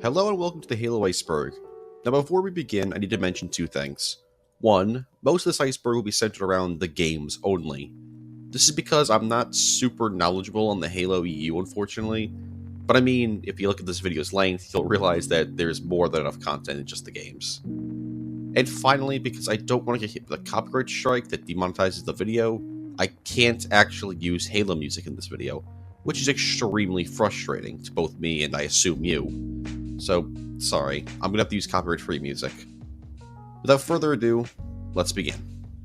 Hello and welcome to the Halo Iceberg. Now before we begin, I need to mention two things. One, most of this iceberg will be centered around the games only. This is because I'm not super knowledgeable on the Halo EU, unfortunately. But I mean, if you look at this video's length, you'll realize that there's more than enough content than just the games. And finally, because I don't want to get hit with a copyright strike that demonetizes the video, I can't actually use Halo music in this video, which is extremely frustrating to both me and I assume you. So, sorry, I'm gonna have to use copyright-free music. Without further ado, let's begin.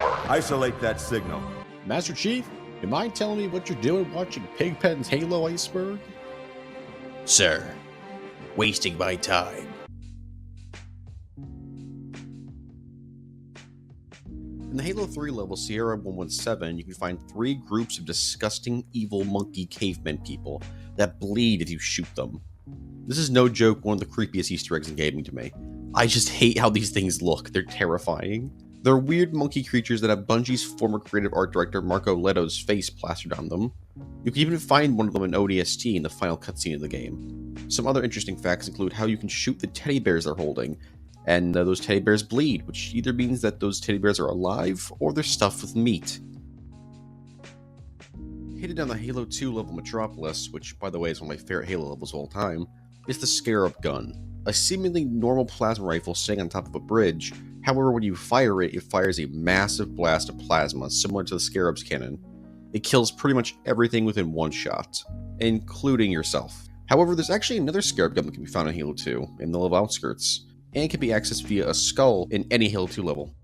Isolate that signal. Master Chief, you mind telling me what you're doing watching Pigpen's Halo Iceberg? Sir, wasting my time. In the Halo 3 level Sierra 117, you can find 3 groups of disgusting, evil monkey cavemen people that bleed if you shoot them. This is no joke one of the creepiest Easter eggs in gaming to me. I just hate how these things look, they're terrifying. They're weird monkey creatures that have Bungie's former creative art director Marco Leto's face plastered on them. You can even find one of them in ODST in the final cutscene of the game. Some other interesting facts include how you can shoot the teddy bears they're holding, and those teddy bears bleed, which either means that those teddy bears are alive or they're stuffed with meat. Hidden on the Halo 2 level Metropolis, which by the way is one of my favorite Halo levels of all time, is the Scarab gun, a seemingly normal plasma rifle sitting on top of a bridge. However, when you fire it, it fires a massive blast of plasma similar to the Scarab's cannon. It kills pretty much everything within one shot, including yourself. However, there's actually another Scarab gun that can be found in Halo 2, in the level outskirts, and can be accessed via a skull in any Halo 2 level.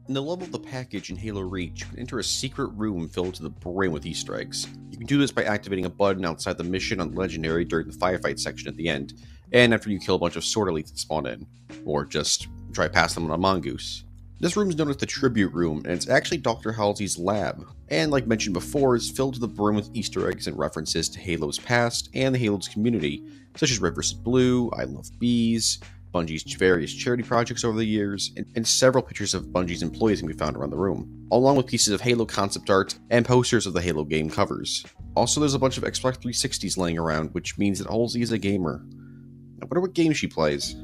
In the level of the package in Halo Reach, you can enter a secret room filled to the brim with Easter eggs. You can do this by activating a button outside the mission on Legendary during the firefight section at the end, and after you kill a bunch of Sword Elites that spawn in, or just try past them on a mongoose. This room is known as the Tribute Room, and it's actually Dr. Halsey's lab, and like mentioned before, is filled to the brim with Easter eggs and references to Halo's past and the Halo's community, such as Red vs. Blue, I Love Bees, Bungie's various charity projects over the years, and several pictures of Bungie's employees can be found around the room, along with pieces of Halo concept art and posters of the Halo game covers. Also, there's a bunch of Xbox 360s laying around, which means that Halsey is a gamer. I wonder what game she plays.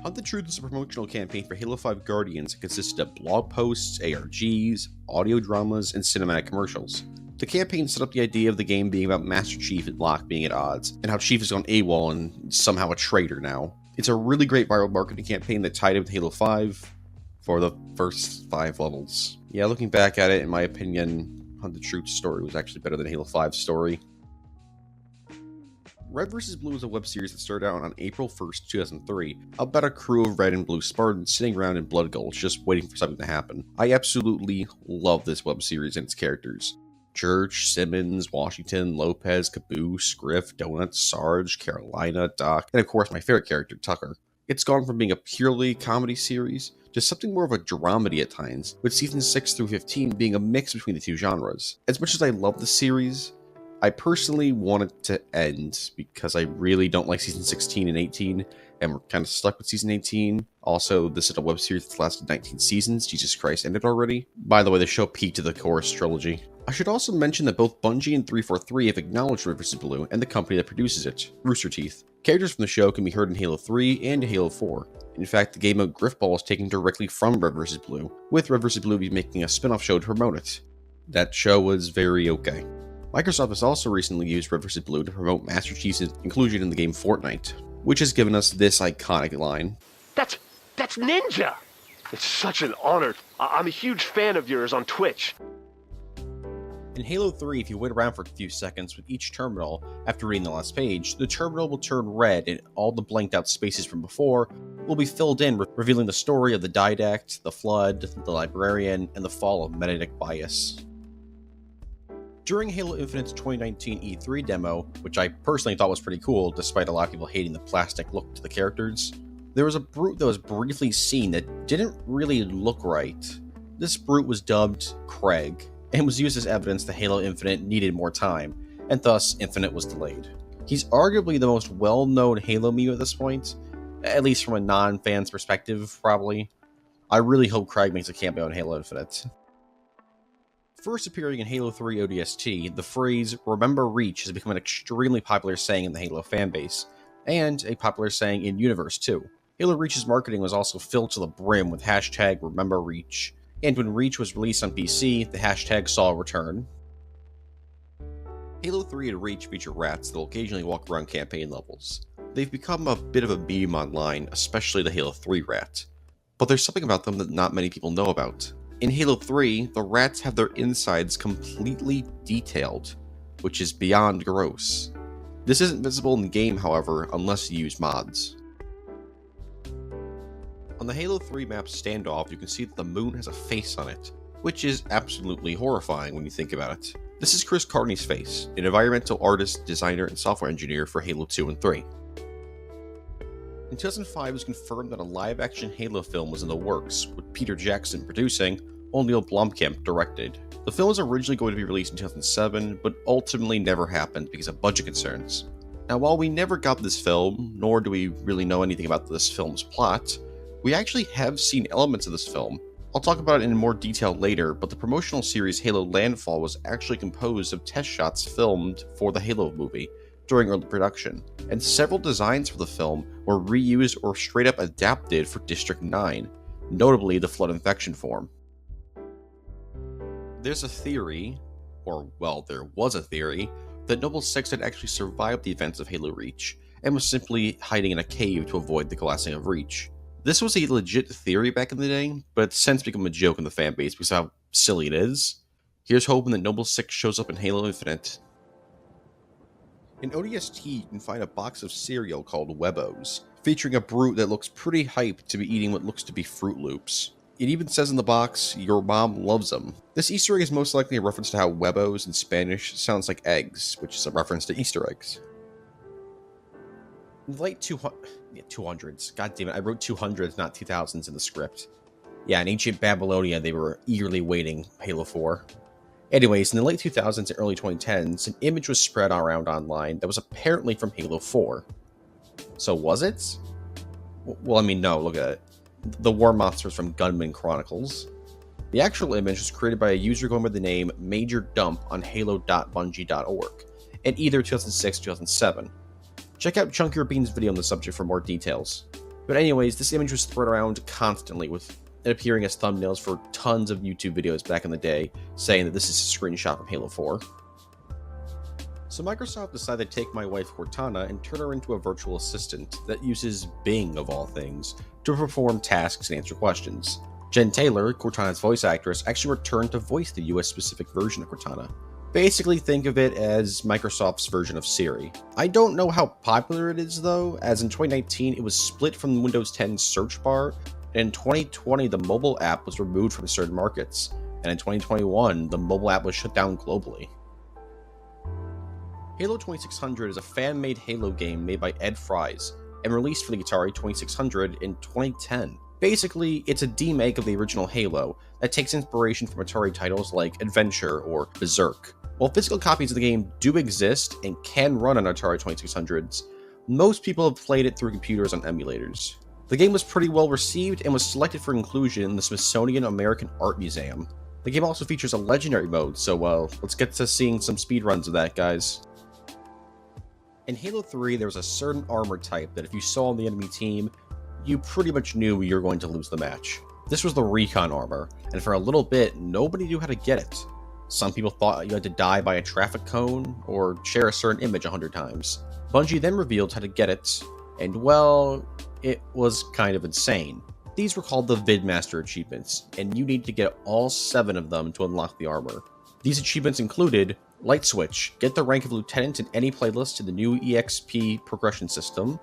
Hunt the Truth is a promotional campaign for Halo 5 Guardians that consisted of blog posts, ARGs, audio dramas, and cinematic commercials. The campaign set up the idea of the game being about Master Chief and Locke being at odds, and how Chief has gone AWOL and somehow a traitor now. It's a really great viral marketing campaign that tied in with Halo 5 for the first 5 levels. Yeah, looking back at it, in my opinion, Hunt the Truth's story was actually better than Halo 5's story. Red vs. Blue is a web series that started out on April 1st, 2003, about a crew of red and blue Spartans sitting around in Blood Gulch just waiting for something to happen. I absolutely love this web series and its characters. Church, Simmons, Washington, Lopez, Caboose, Griff, Donut, Sarge, Carolina, Doc, and of course my favorite character, Tucker. It's gone from being a purely comedy series to something more of a dramedy at times, with seasons 6 through 15 being a mix between the two genres. As much as I love the series, I personally want it to end because I really don't like season 16 and 18, and we're kind of stuck with season 18. Also, this is a web series that's lasted 19 seasons. Jesus Christ, ended already. By the way, the show peaked to the Chorus trilogy. I should also mention that both Bungie and 343 have acknowledged Red vs. Blue and the company that produces it, Rooster Teeth. Characters from the show can be heard in Halo 3 and Halo 4. In fact, the game mode Griffball is taken directly from Red vs. Blue, with Red vs. Blue making a spin-off show to promote it. That show was very okay. Microsoft has also recently used Red vs. Blue to promote Master Chief's inclusion in the game Fortnite, which has given us this iconic line. That's Ninja! It's such an honor. I'm a huge fan of yours on Twitch. In Halo 3, if you wait around for a few seconds with each terminal after reading the last page, the terminal will turn red and all the blanked out spaces from before will be filled in, revealing the story of the Didact, the Flood, the Librarian, and the fall of Benedict Bias. During Halo Infinite's 2019 E3 demo, which I personally thought was pretty cool despite a lot of people hating the plastic look to the characters, there was a brute that was briefly seen that didn't really look right. This brute was dubbed Craig, and was used as evidence that Halo Infinite needed more time, and thus Infinite was delayed. He's arguably the most well-known Halo meme at this point, at least from a non-fan's perspective, probably. I really hope Craig makes a cameo in Halo Infinite. First appearing in Halo 3 ODST, the phrase "Remember Reach" has become an extremely popular saying in the Halo fanbase, and a popular saying in universe too. Halo Reach's marketing was also filled to the brim with hashtag Remember Reach, and when Reach was released on PC, the hashtag saw a return. Halo 3 and Reach feature rats that will occasionally walk around campaign levels. They've become a bit of a meme online, especially the Halo 3 rat. But there's something about them that not many people know about. In Halo 3, the rats have their insides completely detailed, which is beyond gross. This isn't visible in the game, however, unless you use mods. On the Halo 3 map Standoff, you can see that the moon has a face on it, which is absolutely horrifying when you think about it. This is Chris Carney's face, an environmental artist, designer, and software engineer for Halo 2 and 3. In 2005, it was confirmed that a live-action Halo film was in the works, with Peter Jackson producing, while Neil Blomkamp directed. The film was originally going to be released in 2007, but ultimately never happened because of budget concerns. Now, while we never got this film, nor do we really know anything about this film's plot, we actually have seen elements of this film. I'll talk about it in more detail later, but the promotional series Halo Landfall was actually composed of test shots filmed for the Halo movie during early production, and several designs for the film were reused or straight up adapted for District 9, notably the Flood Infection form. There's a theory, or well, there was a theory, that Noble 6 had actually survived the events of Halo Reach, and was simply hiding in a cave to avoid the collapsing of Reach. This was a legit theory back in the day, but it's since become a joke in the fanbase because of how silly it is. Here's hoping that Noble 6 shows up in Halo Infinite. In ODST, you can find a box of cereal called Webbos, featuring a brute that looks pretty hyped to be eating what looks to be Fruit Loops. It even says in the box, "Your mom loves them." This Easter egg is most likely a reference to how Webbos in Spanish sounds like eggs, which is a reference to Easter eggs. In the late 200s, god damn it, I wrote 200s, not 2000s in the script. Yeah, in ancient Babylonia, they were eagerly waiting Halo 4. Anyways, in the late 2000s and early 2010s, an image was spread around online that was apparently from Halo 4. So was it? Well, I mean, no, look at it. The war monsters from Gunman Chronicles. The actual image was created by a user going by the name Major Dump on halo.bungie.org in either 2006 or 2007. Check out Chunkier Bean's video on the subject for more details. But anyways, this image was spread around constantly, with it appearing as thumbnails for tons of YouTube videos back in the day, saying that this is a screenshot from Halo 4. So Microsoft decided to take my wife Cortana and turn her into a virtual assistant that uses Bing, of all things, to perform tasks and answer questions. Jen Taylor, Cortana's voice actress, actually returned to voice the US-specific version of Cortana. Basically, think of it as Microsoft's version of Siri. I don't know how popular it is though, as in 2019 it was split from the Windows 10 search bar, and in 2020 the mobile app was removed from certain markets, and in 2021 the mobile app was shut down globally. Halo 2600 is a fan-made Halo game made by Ed Fries, and released for the Atari 2600 in 2010. Basically, it's a demake of the original Halo that takes inspiration from Atari titles like Adventure or Berserk. While physical copies of the game do exist and can run on Atari 2600s, most people have played it through computers on emulators. The game was pretty well received and was selected for inclusion in the Smithsonian American Art Museum. The game also features a legendary mode, so let's get to seeing some speedruns of that, guys. In Halo 3, there was a certain armor type that if you saw on the enemy team, you pretty much knew you were going to lose the match. This was the Recon armor, and for a little bit, nobody knew how to get it. Some people thought you had to die by a traffic cone, or share a certain image 100 times. Bungie then revealed how to get it, and well, it was kind of insane. These were called the Vidmaster achievements, and you need to get all 7 of them to unlock the armor. These achievements included Light Switch, get the rank of Lieutenant in any playlist in the new EXP progression system.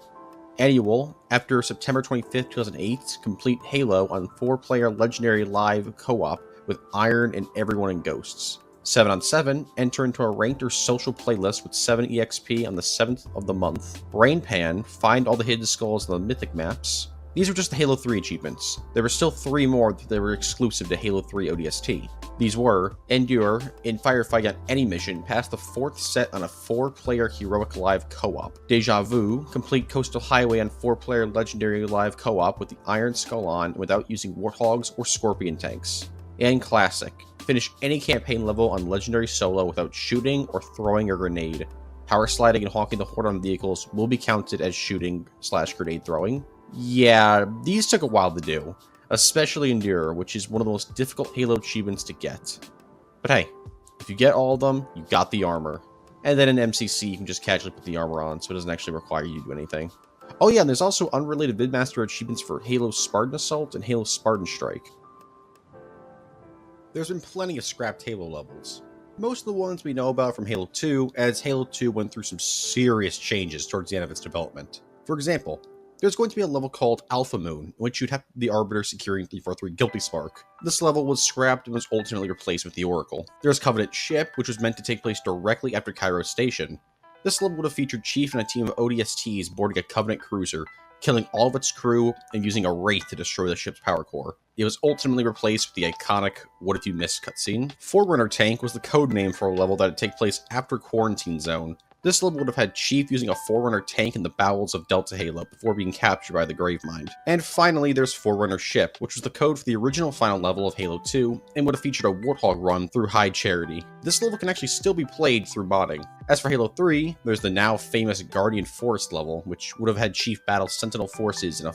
Annual, after September 25th, 2008, complete Halo on 4-player Legendary Live Co-op with Iron and everyone in Ghosts. 7 on 7, enter into a ranked or social playlist with 7 EXP on the 7th of the month. Brain Pan, find all the hidden skulls on the mythic maps. These were just the Halo 3 achievements. There were still 3 more that were exclusive to Halo 3 ODST. These were Endure in Firefight on any mission past the 4th set on a 4-player Heroic Live Co-op. Deja Vu, complete Coastal Highway on 4-player Legendary Live Co-op with the Iron Skull on without using Warthogs or Scorpion tanks. And Classic, finish any campaign level on Legendary Solo without shooting or throwing a grenade. Power sliding and honking the horn on vehicles will be counted as shooting/grenade throwing. Yeah, these took a while to do, especially Endure, which is one of the most difficult Halo achievements to get. But hey, if you get all of them, you got the armor. And then in MCC, you can just casually put the armor on, so it doesn't actually require you to do anything. Oh yeah, and there's also unrelated Vidmaster achievements for Halo Spartan Assault and Halo Spartan Strike. There's been plenty of scrapped Halo levels. Most of the ones we know about from Halo 2, as Halo 2 went through some serious changes towards the end of its development. For example, there's going to be a level called Alpha Moon, in which you'd have the Arbiter securing 343 Guilty Spark. This level was scrapped and was ultimately replaced with the Oracle. There's Covenant Ship, which was meant to take place directly after Cairo Station. This level would have featured Chief and a team of ODSTs boarding a Covenant cruiser, killing all of its crew and using a Wraith to destroy the ship's power core. It was ultimately replaced with the iconic What If You Missed cutscene. Forerunner Tank was the code name for a level that would take place after Quarantine Zone. This level would have had Chief using a Forerunner tank in the bowels of Delta Halo before being captured by the Gravemind. And finally, there's Forerunner Ship, which was the code for the original final level of Halo 2, and would have featured a Warthog run through High Charity. This level can actually still be played through modding. As for Halo 3, there's the now famous Guardian Forest level, which would have had Chief battle Sentinel forces in a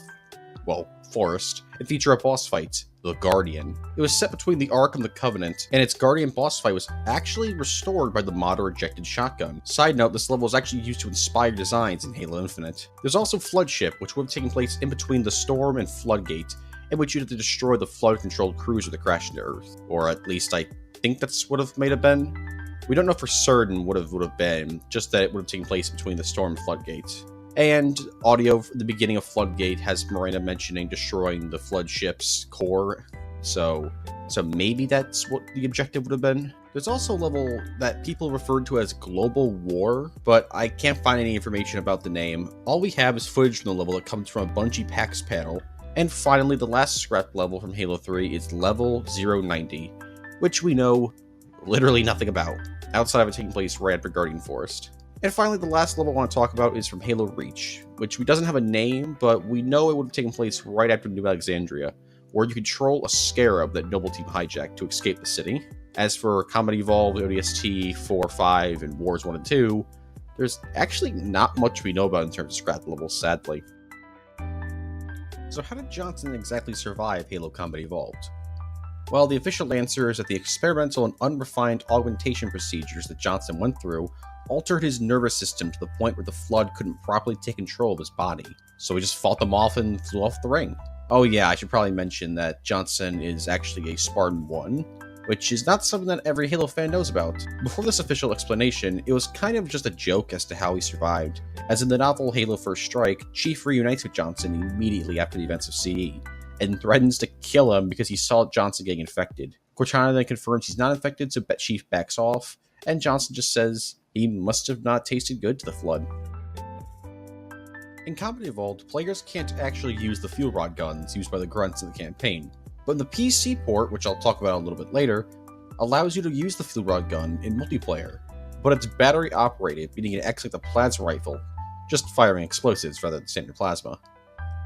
forest, and feature a boss fight, the Guardian. It was set between the Ark and the Covenant, and its Guardian boss fight was actually restored by the modder ejected shotgun. Side note, this level was actually used to inspire designs in Halo Infinite. There's also Floodship, which would have taken place in between the Storm and Floodgate, in which you'd have to destroy the Flood-controlled cruiser that crashed into Earth. Or at least I think that's what it may have been. We don't know for certain what it would have been, just that it would have taken place between the Storm and Floodgate. And audio from the beginning of Floodgate has Miranda mentioning destroying the Flood ship's core, so maybe that's what the objective would have been. There's also a level that people referred to as Global War, but I can't find any information about the name. All we have is footage from the level that comes from a Bungie PAX panel. And finally, the last scrap level from Halo 3 is Level 090, which we know literally nothing about, outside of it taking place right after Guardian Forest. And finally, the last level I want to talk about is from Halo Reach, which doesn't have a name, but we know it would have taken place right after New Alexandria, where you control a Scarab that Noble Team hijacked to escape the city. As for Combat Evolved, ODST 4, 5, and Wars 1 and 2, there's actually not much we know about in terms of scrap levels, sadly. So how did Johnson exactly survive Halo Combat Evolved? Well, the official answer is that the experimental and unrefined augmentation procedures that Johnson went through altered his nervous system to the point where the Flood couldn't properly take control of his body. So he just fought them off and flew off the ring. Oh yeah, I should probably mention that Johnson is actually a Spartan 1, which is not something that every Halo fan knows about. Before this official explanation, it was kind of just a joke as to how he survived, as in the novel Halo First Strike, Chief reunites with Johnson immediately after the events of CE, and threatens to kill him because he saw Johnson getting infected. Cortana then confirms he's not infected, so Chief backs off, and Johnson just says he must have not tasted good to the Flood. In Combat Evolved, players can't actually use the fuel rod guns used by the grunts in the campaign, but the PC port, which I'll talk about a little bit later, allows you to use the fuel rod gun in multiplayer, but it's battery operated, meaning it acts like the plasma rifle, just firing explosives rather than standard plasma.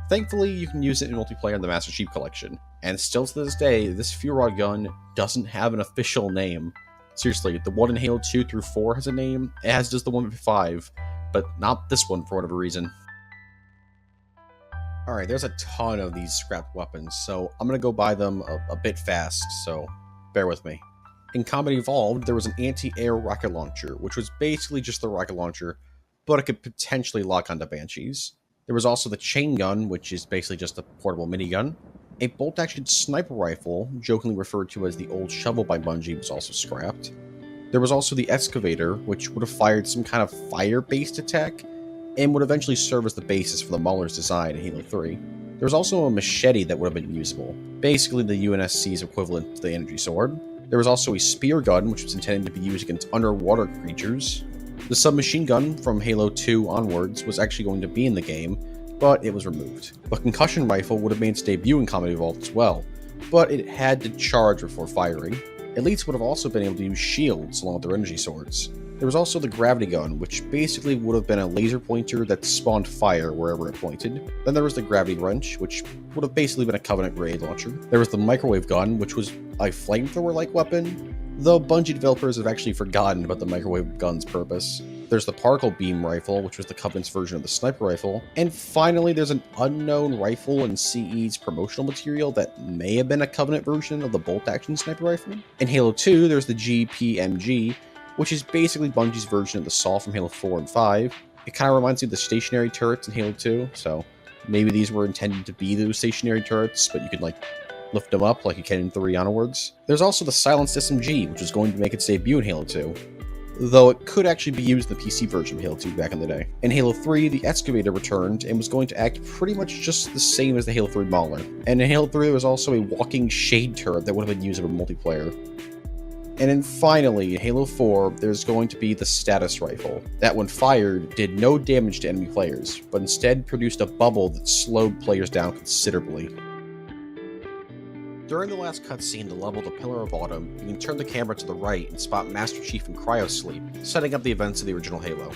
Thankfully, you can use it in multiplayer in the Master Chief Collection, and still to this day, this fuel rod gun doesn't have an official name. Seriously, the one in Halo 2 through 4 has a name, as does the one in 5, but not this one for whatever reason. Alright, there's a ton of these scrapped weapons, so I'm gonna go buy them a bit fast, so bear with me. In Combat Evolved, there was an anti-air rocket launcher, which was basically just the rocket launcher, but it could potentially lock onto Banshees. There was also the chain gun, which is basically just a portable minigun. A bolt-action sniper rifle, jokingly referred to as the old shovel by Bungie, was also scrapped. There was also the excavator, which would have fired some kind of fire-based attack, and would eventually serve as the basis for the Mauler's design in Halo 3. There was also a machete that would have been usable, basically the UNSC's equivalent to the energy sword. There was also a spear gun, which was intended to be used against underwater creatures. The submachine gun from Halo 2 onwards was actually going to be in the game, but it was removed. The concussion rifle would have made its debut in Combat Evolved as well, but it had to charge before firing. Elites would have also been able to use shields along with their energy swords. There was also the gravity gun, which basically would have been a laser pointer that spawned fire wherever it pointed. Then there was the gravity wrench, which would have basically been a Covenant grenade launcher. There was the microwave gun, which was a flamethrower-like weapon, though Bungie developers have actually forgotten about the microwave gun's purpose. There's the particle beam rifle, which was the Covenant's version of the sniper rifle. And finally, there's an unknown rifle in CE's promotional material that may have been a Covenant version of the bolt-action sniper rifle. In Halo 2, there's the GPMG, which is basically Bungie's version of the Saw from Halo 4 and 5. It kind of reminds me of the stationary turrets in Halo 2, so maybe these were intended to be those stationary turrets, but you could, lift them up like you can in 3 onwards. There's also the Silenced SMG, which is going to make its debut in Halo 2, though it could actually be used in the PC version of Halo 2 back in the day. In Halo 3, the Excavator returned and was going to act pretty much just the same as the Halo 3 Mauler. And in Halo 3, there was also a walking shade turret that would have been used in multiplayer. And then finally, in Halo 4, there's going to be the Status Rifle, that when fired, did no damage to enemy players, but instead produced a bubble that slowed players down considerably. During the last cutscene to level the Pillar of Autumn, you can turn the camera to the right and spot Master Chief in cryosleep, setting up the events of the original Halo.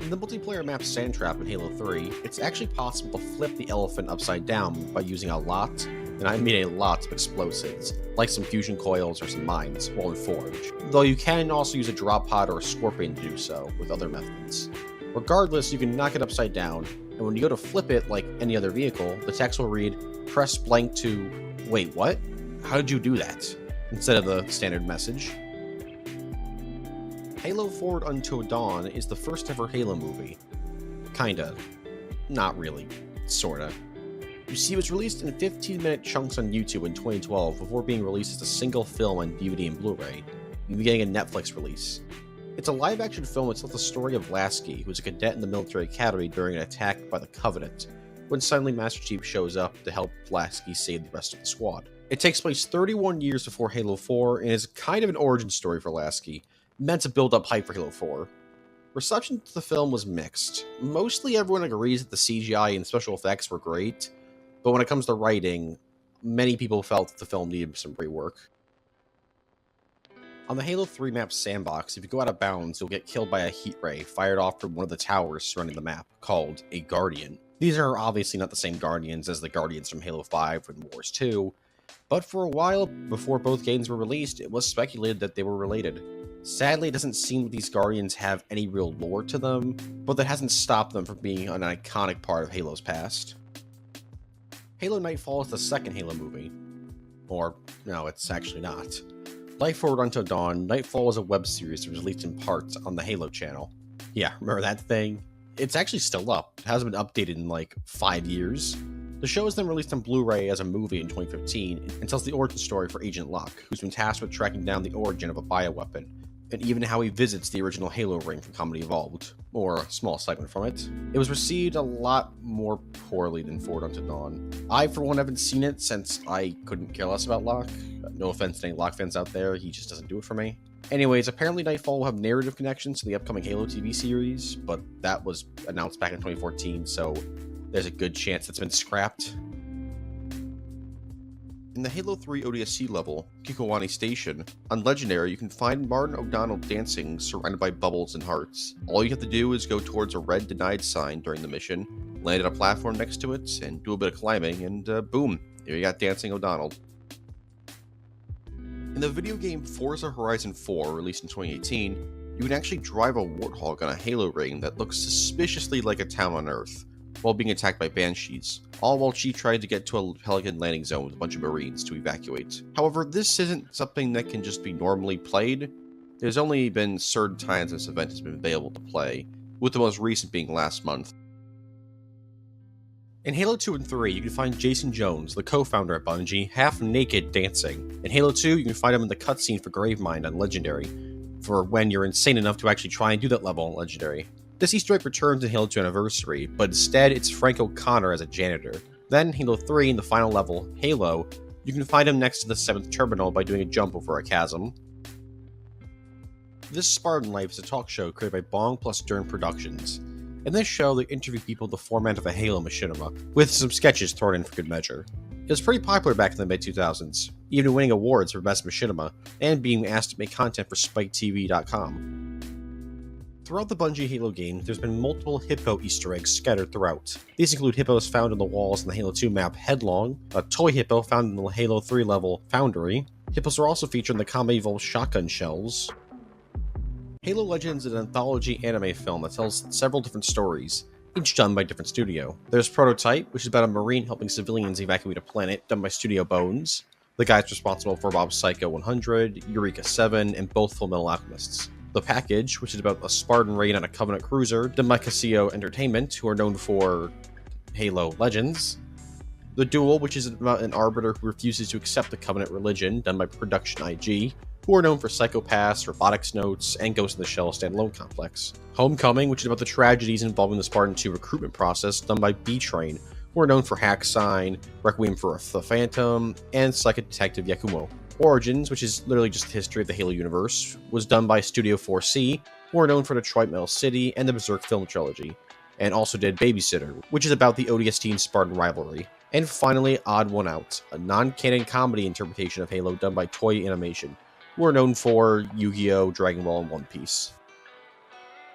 In the multiplayer map Sandtrap in Halo 3, it's actually possible to flip the elephant upside down by using a lot, and I mean a lot, of explosives, like some fusion coils or some mines, while in Forge. Though you can also use a drop pod or a scorpion to do so, with other methods. Regardless, you can knock it upside down, and when you go to flip it like any other vehicle, the text will read, "Press blank to... wait, what? How did you do that?" instead of the standard message. Halo Forward Until Dawn is the first ever Halo movie. Kinda. Not really. Sorta. You see, it was released in 15-minute chunks on YouTube in 2012 before being released as a single film on DVD and Blu-ray, even getting a Netflix release. It's a live-action film that tells the story of Lasky, who was a cadet in the military academy during an attack by the Covenant, when suddenly Master Chief shows up to help Lasky save the rest of the squad. It takes place 31 years before Halo 4 and is kind of an origin story for Lasky, meant to build up hype for Halo 4. Reception to the film was mixed. Mostly everyone agrees that the CGI and special effects were great, but when it comes to writing, many people felt that the film needed some rework. On the Halo 3 map Sandbox, if you go out of bounds, you'll get killed by a heat ray fired off from one of the towers surrounding the map, called a Guardian. These are obviously not the same Guardians as the Guardians from Halo 5 and Wars 2, but for a while, before both games were released, it was speculated that they were related. Sadly, it doesn't seem that these Guardians have any real lore to them, but that hasn't stopped them from being an iconic part of Halo's past. Halo Nightfall is the second Halo movie. Or, no, it's actually not. Like Forward Until Dawn, Nightfall is a web series that was released in parts on the Halo channel. Yeah, remember that thing? It's actually still up. It hasn't been updated in 5 years. The show was then released on Blu-ray as a movie in 2015 and tells the origin story for Agent Locke, who's been tasked with tracking down the origin of a bioweapon, and even how he visits the original Halo ring from Comedy Evolved, or a small segment from it. It was received a lot more poorly than Forward Until Dawn. I, for one, haven't seen it since I couldn't care less about Locke. No offense to any Locke fans out there, he just doesn't do it for me. Anyways, apparently Nightfall will have narrative connections to the upcoming Halo TV series, but that was announced back in 2014, so there's a good chance it's been scrapped. In the Halo 3 ODST level, Kikowani Station, on Legendary you can find Martin O'Donnell dancing surrounded by bubbles and hearts. All you have to do is go towards a red denied sign during the mission, land at a platform next to it, and do a bit of climbing, and boom, there you got Dancing O'Donnell. In the video game Forza Horizon 4, released in 2018, you can actually drive a Warthog on a Halo ring that looks suspiciously like a town on Earth, while being attacked by Banshees, all while she tried to get to a Pelican landing zone with a bunch of Marines to evacuate. However, this isn't something that can just be normally played. There's only been certain times this event has been available to play, with the most recent being last month. In Halo 2 and 3, you can find Jason Jones, the co-founder at Bungie, half-naked dancing. In Halo 2, you can find him in the cutscene for Gravemind on Legendary, for when you're insane enough to actually try and do that level on Legendary. This Easter egg returns in Halo 2 Anniversary, but instead it's Frank O'Connor as a janitor. Then, Halo 3, in the final level, Halo, you can find him next to the 7th terminal by doing a jump over a chasm. This Spartan Life is a talk show created by Bong plus Dern Productions. In this show, they interview people in the format of a Halo machinima, with some sketches thrown in for good measure. It was pretty popular back in the mid-2000s. even winning awards for Best Machinima, and being asked to make content for SpikeTV.com. Throughout the Bungie Halo games, there's been multiple hippo Easter eggs scattered throughout. These include hippos found on the walls in the Halo 2 map Headlong, a toy hippo found in the Halo 3 level Foundry. Hippos are also featured in the Combat Evolved shotgun shells. Halo Legends is an anthology anime film that tells several different stories, each done by a different studio. There's Prototype, which is about a marine helping civilians evacuate a planet, done by Studio Bones. The guys responsible for Bob Psycho 100, Eureka 7, and both Full Metal Alchemists. The Package, which is about a Spartan raid on a Covenant cruiser, done by Casio Entertainment, who are known for Halo Legends. The Duel, which is about an Arbiter who refuses to accept the Covenant religion, done by Production IG, who are known for Psychopaths, Robotics Notes, and Ghost in the Shell standalone complex. Homecoming, which is about the tragedies involving the Spartan 2 recruitment process, done by B-Train, who are known for Hack Sign, Requiem for the Phantom, and Psychic Detective Yakumo. Origins, which is literally just the history of the Halo universe, was done by Studio 4C, who are known for Detroit Metal City and the Berserk film trilogy, and also did Babysitter, which is about the ODST and Spartan rivalry. And finally, Odd One Out, a non-canon comedy interpretation of Halo done by Toei Animation, who are known for Yu-Gi-Oh!, Dragon Ball, and One Piece.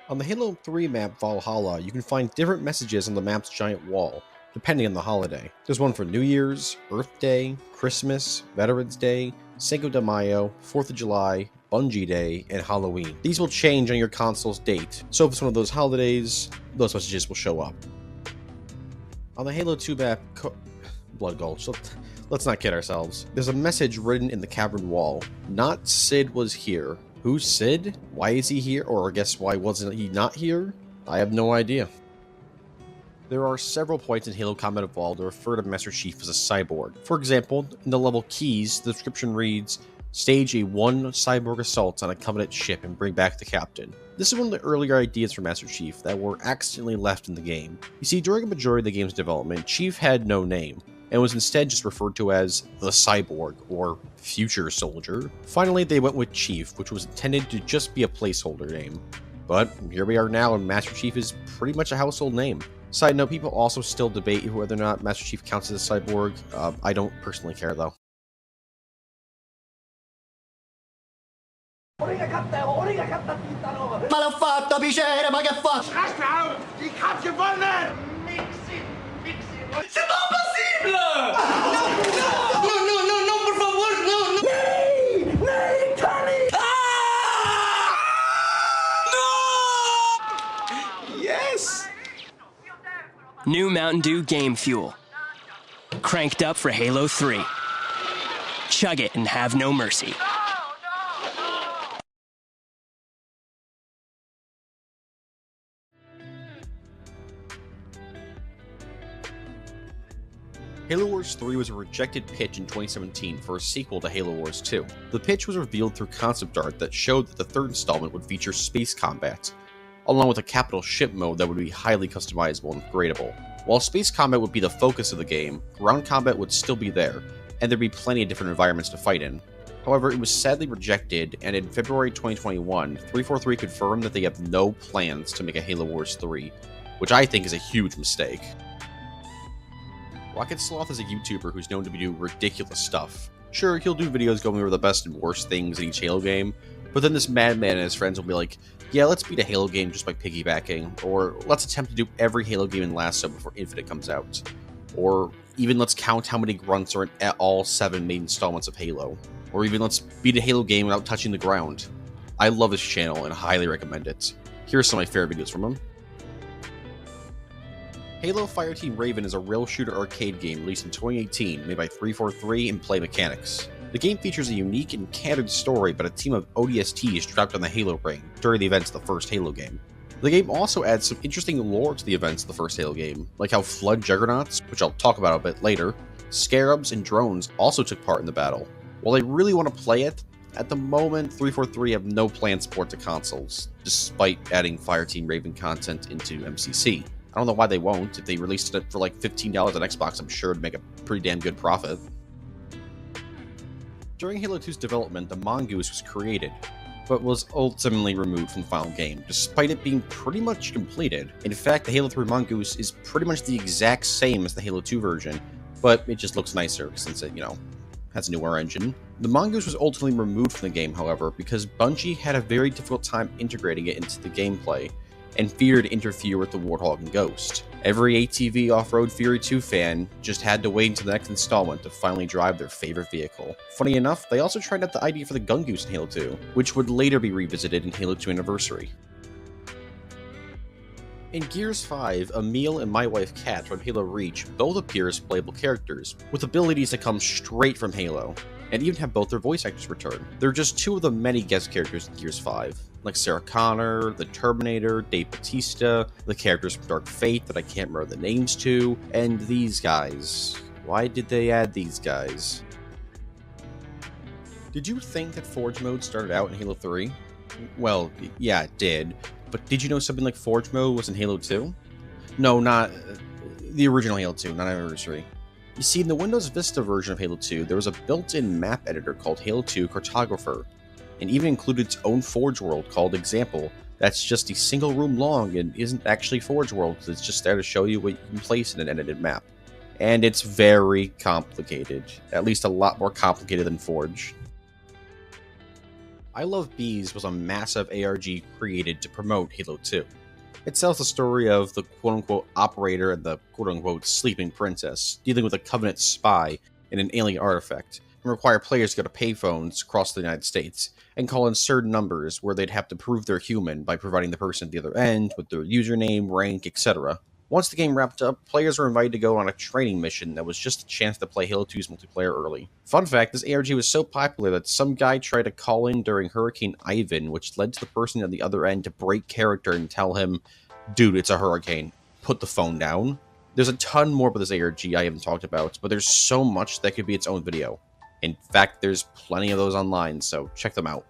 On the Halo 3 map Valhalla, you can find different messages on the map's giant wall, depending on the holiday. There's one for New Year's, Earth Day, Christmas, Veterans Day, Cinco de Mayo, 4th of July, Bungie Day, and Halloween. These will change on your console's date, so if it's one of those holidays, those messages will show up. On the Halo 2 map Blood Gulch, let's not kid ourselves. There's a message written in the cavern wall. Not Sid was here. Who's Sid? Why is he here? Or I guess why wasn't he not here? I have no idea. There are several points in Halo Combat Evolved that refer to Master Chief as a cyborg. For example, in the level Keys, the description reads, "Stage a 1 cyborg assault on a Covenant ship and bring back the captain." This is one of the earlier ideas for Master Chief that were accidentally left in the game. You see, during a majority of the game's development, Chief had no name, and was instead just referred to as the Cyborg, or Future Soldier. Finally, they went with Chief, which was intended to just be a placeholder name. But here we are now, and Master Chief is pretty much a household name. Side note, people also still debate whether or not Master Chief counts as a cyborg. I don't personally care, though. Malafatto, piacere, ma che fa? Die hat gewonnen! C'est pas possible! No, por favor, no! Nay, Tony! No! Yes! New Mountain Dew Game Fuel. Cranked up for Halo 3. Chug it and have no mercy. Halo Wars 3 was a rejected pitch in 2017 for a sequel to Halo Wars 2. The pitch was revealed through concept art that showed that the third installment would feature space combat, along with a capital ship mode that would be highly customizable and upgradable. While space combat would be the focus of the game, ground combat would still be there, and there'd be plenty of different environments to fight in. However, it was sadly rejected, and in February 2021, 343 confirmed that they have no plans to make a Halo Wars 3, which I think is a huge mistake. Rocket Sloth is a YouTuber who's known to do ridiculous stuff. Sure, he'll do videos going over the best and worst things in each Halo game, but then this madman and his friends will be like, yeah, let's beat a Halo game just by piggybacking, or let's attempt to do every Halo game in Lasso before Infinite comes out, or even let's count how many grunts are in all 7 main installments of Halo, or even let's beat a Halo game without touching the ground. I love his channel and highly recommend it. Here are some of my favorite videos from him. Halo Fireteam Raven is a rail shooter arcade game released in 2018, made by 343 and Play Mechanics. The game features a unique and candid story about a team of ODSTs trapped on the Halo ring during the events of the first Halo game. The game also adds some interesting lore to the events of the first Halo game, like how Flood Juggernauts, which I'll talk about a bit later, Scarabs, and drones also took part in the battle. While I really want to play it, at the moment 343 have no planned support to consoles, despite adding Fireteam Raven content into MCC. I don't know why they won't. If they released it for like $15 on Xbox, I'm sure it'd make a pretty damn good profit. During Halo 2's development, the Mongoose was created, but was ultimately removed from the final game, despite it being pretty much completed. In fact, the Halo 3 Mongoose is pretty much the exact same as the Halo 2 version, but it just looks nicer since it, has a newer engine. The Mongoose was ultimately removed from the game, however, because Bungie had a very difficult time integrating it into the gameplay, and feared to interfere with the Warthog and Ghost. Every ATV Off-Road Fury 2 fan just had to wait until the next installment to finally drive their favorite vehicle. Funny enough, they also tried out the idea for the Gungoose in Halo 2, which would later be revisited in Halo 2 Anniversary. In Gears 5, Emil and my wife Kat from Halo Reach both appear as playable characters, with abilities that come straight from Halo, and even have both their voice actors return. They're just two of the many guest characters in Gears 5, like Sarah Connor, the Terminator, Dave Bautista, the characters from Dark Fate that I can't remember the names to, and these guys. Why did they add these guys? Did you think that Forge Mode started out in Halo 3? Well, yeah, it did. But did you know something like Forge Mode was in Halo 2? No, not the original Halo 2, not Anniversary. You see, in the Windows Vista version of Halo 2, there was a built-in map editor called Halo 2 Cartographer, and even included its own Forge World called Example. That's just a single room long and isn't actually Forge World, because it's just there to show you what you can place in an edited map. And it's very complicated, at least a lot more complicated than Forge. I Love Bees was a massive ARG created to promote Halo 2. It tells the story of the quote-unquote operator and the quote-unquote sleeping princess dealing with a Covenant spy and an alien artifact, and require players to go to payphones across the United States and call in certain numbers where they'd have to prove they're human by providing the person at the other end with their username, rank, etc. Once the game wrapped up, players were invited to go on a training mission that was just a chance to play Halo 2's multiplayer early. Fun fact, this ARG was so popular that some guy tried to call in during Hurricane Ivan, which led to the person at the other end to break character and tell him, "Dude, it's a hurricane. Put the phone down." There's a ton more about this ARG I haven't talked about, but there's so much that could be its own video. In fact, there's plenty of those online, so check them out.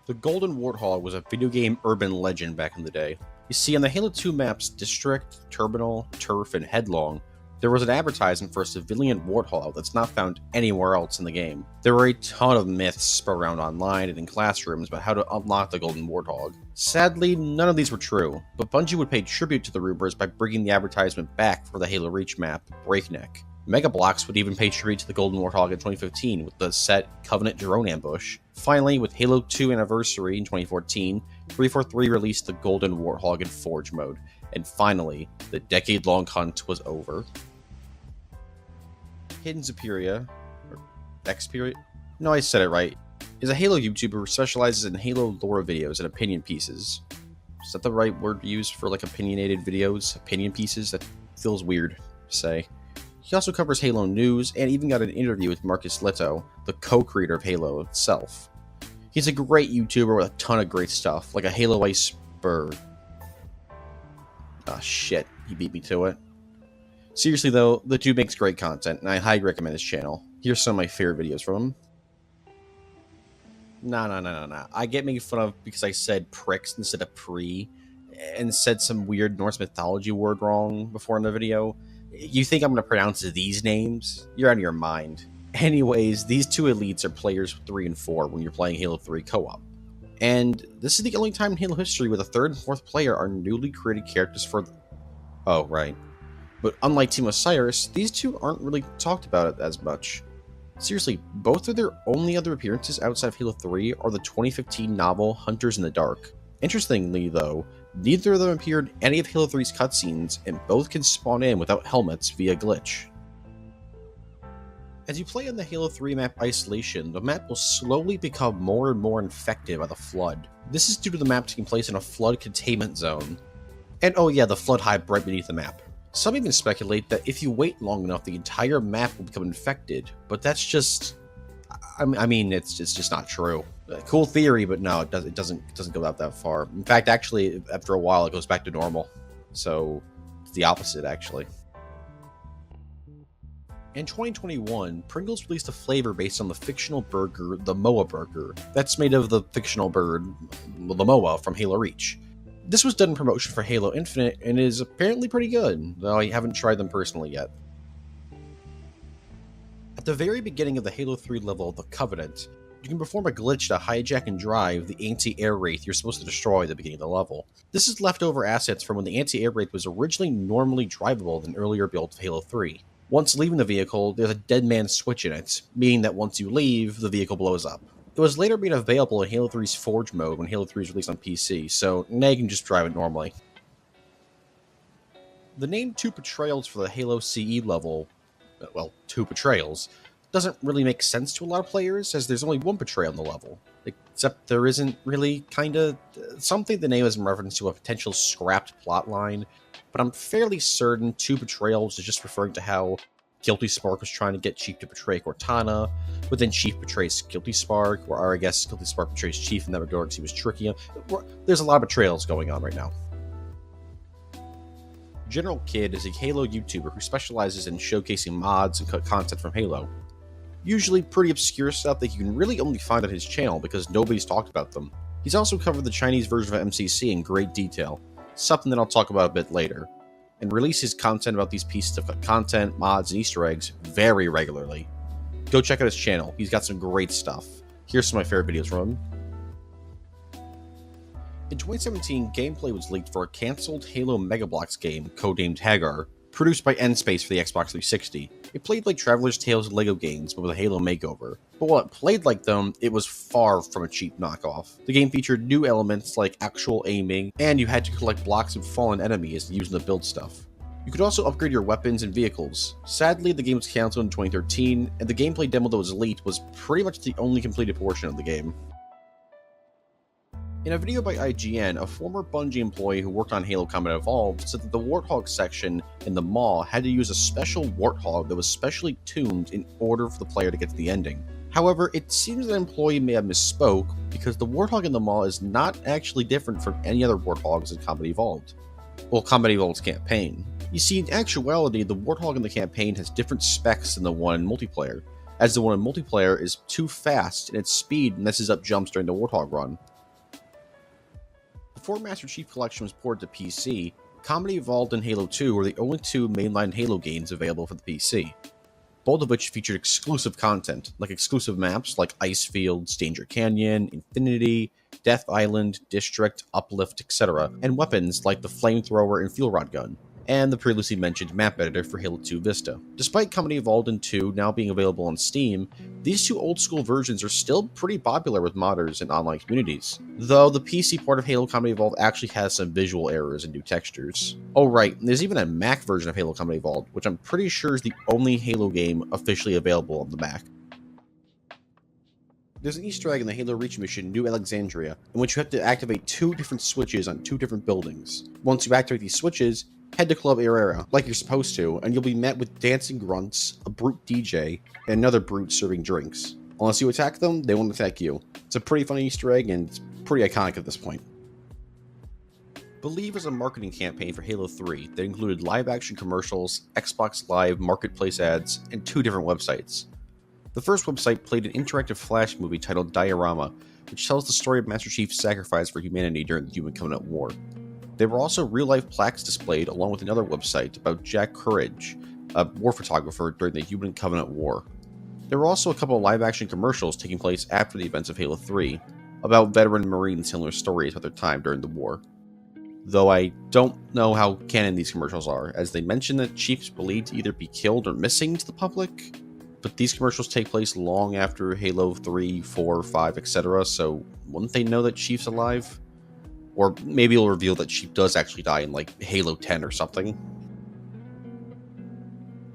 The Golden Warthog was a video game urban legend back in the day. You see, on the Halo 2 maps District, Terminal, Turf, and Headlong, there was an advertisement for a civilian Warthog that's not found anywhere else in the game. There were a ton of myths spread around online and in classrooms about how to unlock the Golden Warthog. Sadly, none of these were true, but Bungie would pay tribute to the rumors by bringing the advertisement back for the Halo Reach map, Breakneck. Mega Bloks would even pay tribute to the Golden Warthog in 2015 with the set Covenant Drone Ambush. Finally, with Halo 2 Anniversary in 2014, 343 released the Golden Warthog in Forge Mode. And finally, the decade-long hunt was over. Hidden Superior, or Xperia? No, I said it right, is a Halo YouTuber who specializes in Halo lore videos and opinion pieces. Is that the right word to use for, like, opinionated videos? Opinion pieces? That feels weird to say. He also covers Halo news, and even got an interview with Marcus Leto, the co-creator of Halo itself. He's a great YouTuber with a ton of great stuff, like a Halo Iceberg. Ah, shit, he beat me to it. Seriously though, the dude makes great content, and I highly recommend his channel. Here's some of my favorite videos from him. Nah. I get made fun of because I said pricks instead of pre, and said some weird Norse mythology word wrong before in the video. You think I'm going to pronounce these names? You're out of your mind. Anyways, these two elites are players 3 and 4 when you're playing Halo 3 co-op. And this is the only time in Halo history where the 3rd and 4th player are newly created characters for... Oh, right. But unlike Team Osiris, these two aren't really talked about as much. Seriously, both of their only other appearances outside of Halo 3 are the 2015 novel Hunters in the Dark. Interestingly, though, neither of them appeared in any of Halo 3's cutscenes, and both can spawn in without helmets via glitch. As you play on the Halo 3 map Isolation, the map will slowly become more and more infected by the Flood. This is due to the map taking place in a Flood containment zone. And oh yeah, the Flood hive right beneath the map. Some even speculate that if you wait long enough, the entire map will become infected, but that's just... I mean, it's just not true. Cool theory, but no, it doesn't go out that far. In fact, actually, after a while, it goes back to normal. So, it's the opposite, actually. In 2021, Pringles released a flavor based on the fictional burger, the Moa Burger. That's made of the fictional bird, the Moa, from Halo Reach. This was done in promotion for Halo Infinite, and is apparently pretty good, though I haven't tried them personally yet. At the very beginning of the Halo 3 level, The Covenant, you can perform a glitch to hijack and drive the anti-air wraith you're supposed to destroy at the beginning of the level. This is leftover assets from when the anti-air wraith was originally normally drivable in earlier builds of Halo 3. Once leaving the vehicle, there's a dead man switch in it, meaning that once you leave, the vehicle blows up. It was later made available in Halo 3's Forge mode when Halo 3 was released on PC, so now you can just drive it normally. The name 2 Betrayals for the Halo CE level, well, 2 Betrayals, doesn't really make sense to a lot of players, as there's only one betrayal in the level. Except there isn't really something the name is in reference to a potential scrapped plotline, but I'm fairly certain 2 Betrayals is just referring to how Guilty Spark was trying to get Chief to betray Cortana, but then Chief betrays Guilty Spark, or I guess Guilty Spark betrays Chief in that regard because he was tricking him. There's a lot of betrayals going on right now. General Kid is a Halo YouTuber who specializes in showcasing mods and content from Halo. Usually pretty obscure stuff that you can really only find on his channel because nobody's talked about them. He's also covered the Chinese version of MCC in great detail, something that I'll talk about a bit later, and releases content about these pieces of content, mods, and Easter eggs very regularly. Go check out his channel, he's got some great stuff. Here's some of my favorite videos from him. In 2017, gameplay was leaked for a cancelled Halo Mega Bloks game, codenamed Hagar, produced by N-Space for the Xbox 360. It played like Traveler's Tales Lego games, but with a Halo makeover. But while it played like them, it was far from a cheap knockoff. The game featured new elements like actual aiming, and you had to collect blocks of fallen enemies using the build stuff. You could also upgrade your weapons and vehicles. Sadly, the game was cancelled in 2013, and the gameplay demo that was leaked was pretty much the only completed portion of the game. In a video by IGN, a former Bungie employee who worked on Halo Combat Evolved said that the Warthog section in the Maw had to use a special Warthog that was specially tuned in order for the player to get to the ending. However, it seems that employee may have misspoke, because the Warthog in the Maw is not actually different from any other Warthogs in Combat Evolved. Well, Combat Evolved's campaign. You see, in actuality, the Warthog in the campaign has different specs than the one in multiplayer, as the one in multiplayer is too fast and its speed messes up jumps during the Warthog run. Before Master Chief Collection was ported to PC, Combat Evolved and Halo 2 were the only 2 mainline Halo games available for the PC, both of which featured exclusive content, like exclusive maps like Ice Fields, Danger Canyon, Infinity, Death Island, District, Uplift, etc., and weapons like the Flamethrower and Fuel Rod Gun, and the previously mentioned map editor for Halo 2 Vista. Despite Combat Evolved and 2 now being available on Steam, these 2 old-school versions are still pretty popular with modders and online communities, though the PC part of Halo Combat Evolved actually has some visual errors and new textures. Oh right, there's even a Mac version of Halo Combat Evolved, which I'm pretty sure is the only Halo game officially available on the Mac. There's an Easter egg in the Halo Reach mission, New Alexandria, in which you have to activate 2 different switches on 2 different buildings. Once you activate these switches, head to Club Herrera, like you're supposed to, and you'll be met with dancing grunts, a brute DJ, and another brute serving drinks. Unless you attack them, they won't attack you. It's a pretty funny Easter egg, and it's pretty iconic at this point. Believe is a marketing campaign for Halo 3 that included live-action commercials, Xbox Live marketplace ads, and 2 different websites. The first website played an interactive flash movie titled Diorama, which tells the story of Master Chief's sacrifice for humanity during the Human Covenant War. There were also real-life plaques displayed along with another website about Jack Courage, a war photographer during the Human Covenant War. There were also a couple of live-action commercials taking place after the events of Halo 3, about veteran Marines telling their stories about their time during the war. Though I don't know how canon these commercials are, as they mention that Chief's believed to either be killed or missing to the public, but these commercials take place long after Halo 3, 4, 5, etc., so wouldn't they know that Chief's alive? Or maybe it'll reveal that Chief does actually die in, like, Halo 10 or something.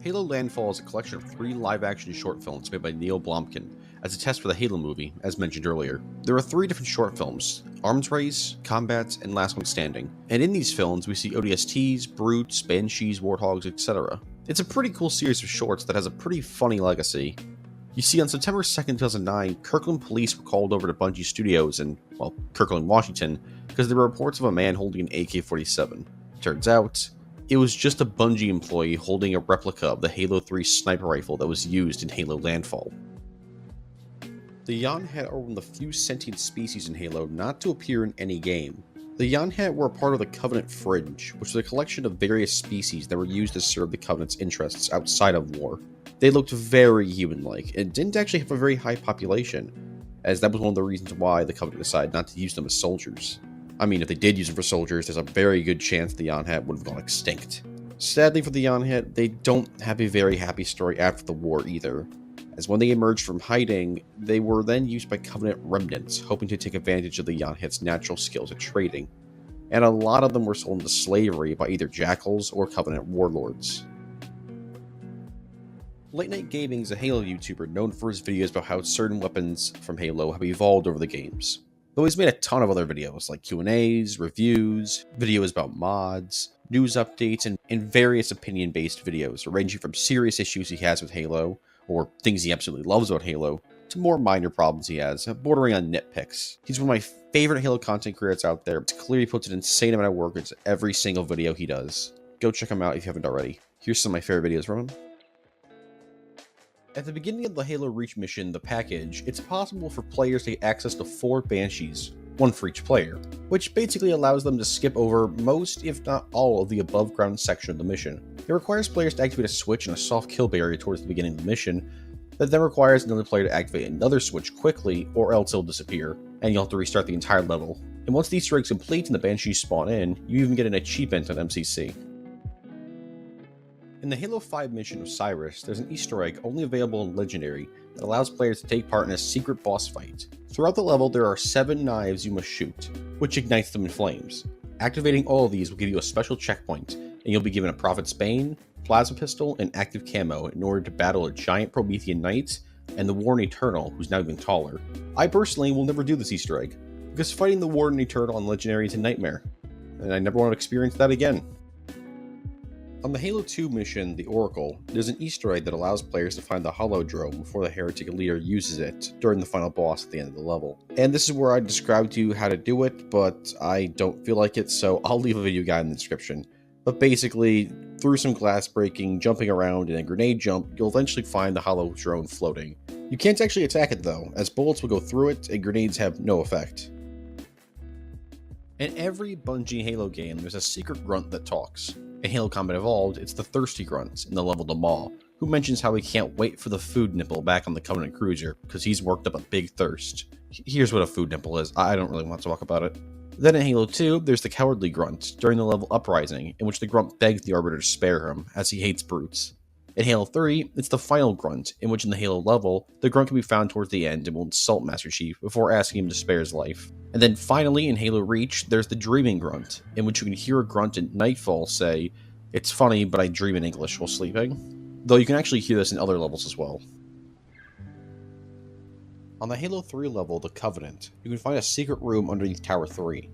Halo Landfall is a collection of 3 live-action short films made by Neil Blomkamp, as a test for the Halo movie, as mentioned earlier. There are 3 different short films: Arms Race, Combat, and Last One Standing. And in these films, we see ODSTs, Brutes, Banshees, Warthogs, etc. It's a pretty cool series of shorts that has a pretty funny legacy. You see, on September 2nd, 2009, Kirkland police were called over to Bungie Studios in, well, Kirkland, Washington, because there were reports of a man holding an AK-47. Turns out, it was just a Bungie employee holding a replica of the Halo 3 sniper rifle that was used in Halo Landfall. The Yonhat are one of the few sentient species in Halo not to appear in any game. The Yonhat were a part of the Covenant Fringe, which was a collection of various species that were used to serve the Covenant's interests outside of war. They looked very human-like, and didn't actually have a very high population, as that was one of the reasons why the Covenant decided not to use them as soldiers. I mean, if they did use them for soldiers, there's a very good chance the Yonhat would have gone extinct. Sadly for the Yanhit, they don't have a very happy story after the war either, as when they emerged from hiding, they were then used by Covenant remnants, hoping to take advantage of the Yanhit's natural skills at trading, and a lot of them were sold into slavery by either jackals or Covenant warlords. Late Night Gaming is a Halo YouTuber known for his videos about how certain weapons from Halo have evolved over the games. Though he's made a ton of other videos like Q&As, reviews, videos about mods, news updates, and various opinion-based videos ranging from serious issues he has with Halo, or things he absolutely loves about Halo, to more minor problems he has, bordering on nitpicks. He's one of my favorite Halo content creators out there. He clearly puts an insane amount of work into every single video he does. Go check him out if you haven't already. Here's some of my favorite videos from him. At the beginning of the Halo Reach mission, The Package, it's possible for players to get access to 4 Banshees, one for each player, which basically allows them to skip over most, if not all, of the above ground section of the mission. It requires players to activate a switch in a soft kill barrier towards the beginning of the mission, that then requires another player to activate another switch quickly, or else it'll disappear, and you'll have to restart the entire level. And once the Easter egg's complete and the Banshees spawn in, you even get an achievement on MCC. In the Halo 5 mission Osiris, there's an Easter egg only available in Legendary that allows players to take part in a secret boss fight. Throughout the level, there are 7 knives you must shoot, which ignites them in flames. Activating all of these will give you a special checkpoint, and you'll be given a Prophet's Bane, Plasma Pistol, and Active Camo in order to battle a giant Promethean Knight and the Warden Eternal, who's now even taller. I personally will never do this Easter egg, because fighting the Warden Eternal on Legendary is a nightmare, and I never want to experience that again. On the Halo 2 mission, The Oracle, there's an Easter egg that allows players to find the Holodrome before the Heretic leader uses it during the final boss at the end of the level. And this is where I described to you how to do it, but I don't feel like it, so I'll leave a video guide in the description. But basically, through some glass breaking, jumping around, and a grenade jump, you'll eventually find the Holodrome floating. You can't actually attack it though, as bullets will go through it and grenades have no effect. In every Bungie Halo game, there's a secret grunt that talks. In Halo Combat Evolved, it's the Thirsty Grunt in the level The Maw, who mentions how he can't wait for the food nipple back on the Covenant Cruiser, because he's worked up a big thirst. Here's what a food nipple is, I don't really want to talk about it. Then in Halo 2, there's the Cowardly Grunt, during the level Uprising, in which the Grunt begs the Arbiter to spare him, as he hates brutes. In Halo 3, it's the Final Grunt, in which in the Halo level, the Grunt can be found towards the end and will insult Master Chief before asking him to spare his life. And then finally, in Halo Reach, there's the Dreaming Grunt, in which you can hear a grunt at nightfall say, "It's funny, but I dream in English while sleeping." Though you can actually hear this in other levels as well. On the Halo 3 level, The Covenant, you can find a secret room underneath Tower 3.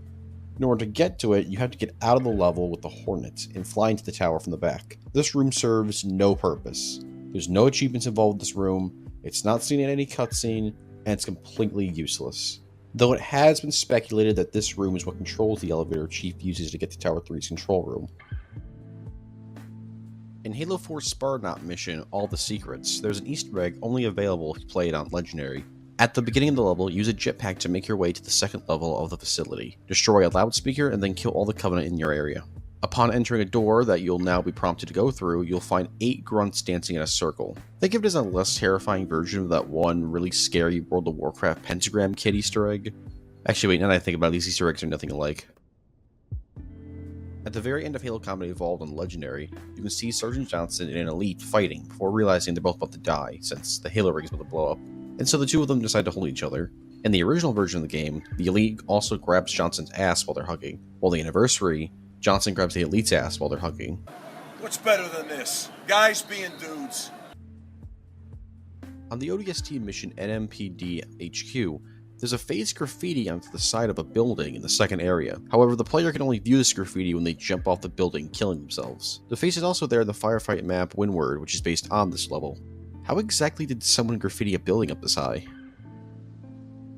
In order to get to it, you have to get out of the level with the Hornet and fly into the tower from the back. This room serves no purpose. There's no achievements involved with this room, it's not seen in any cutscene, and it's completely useless. Though it has been speculated that this room is what controls the elevator Chief uses to get to Tower 3's control room. In Halo 4's Sparnaut mission, All the Secrets, there's an Easter egg only available if you play it on Legendary. At the beginning of the level, use a jetpack to make your way to the second level of the facility. Destroy a loudspeaker and then kill all the Covenant in your area. Upon entering a door that you'll now be prompted to go through, you'll find 8 grunts dancing in a circle. Think of it as a less terrifying version of that one really scary World of Warcraft pentagram kid Easter egg. Actually wait, now that I think about it, these Easter eggs are nothing alike. At the very end of Halo Combat Evolved on Legendary, you can see Sergeant Johnson and an Elite fighting before realizing they're both about to die, since the Halo rig is about to blow up. And so the two of them decide to hold each other. In the original version of the game, the Elite also grabs Johnson's ass while they're hugging, while the Anniversary, Johnson grabs the Elite's ass while they're hugging. What's better than this? Guys being dudes. On the ODST mission NMPD HQ, there's a phased graffiti onto the side of a building in the second area. However, the player can only view this graffiti when they jump off the building, killing themselves. The face is also there in the firefight map Windward, which is based on this level. How exactly did someone graffiti a building up this high?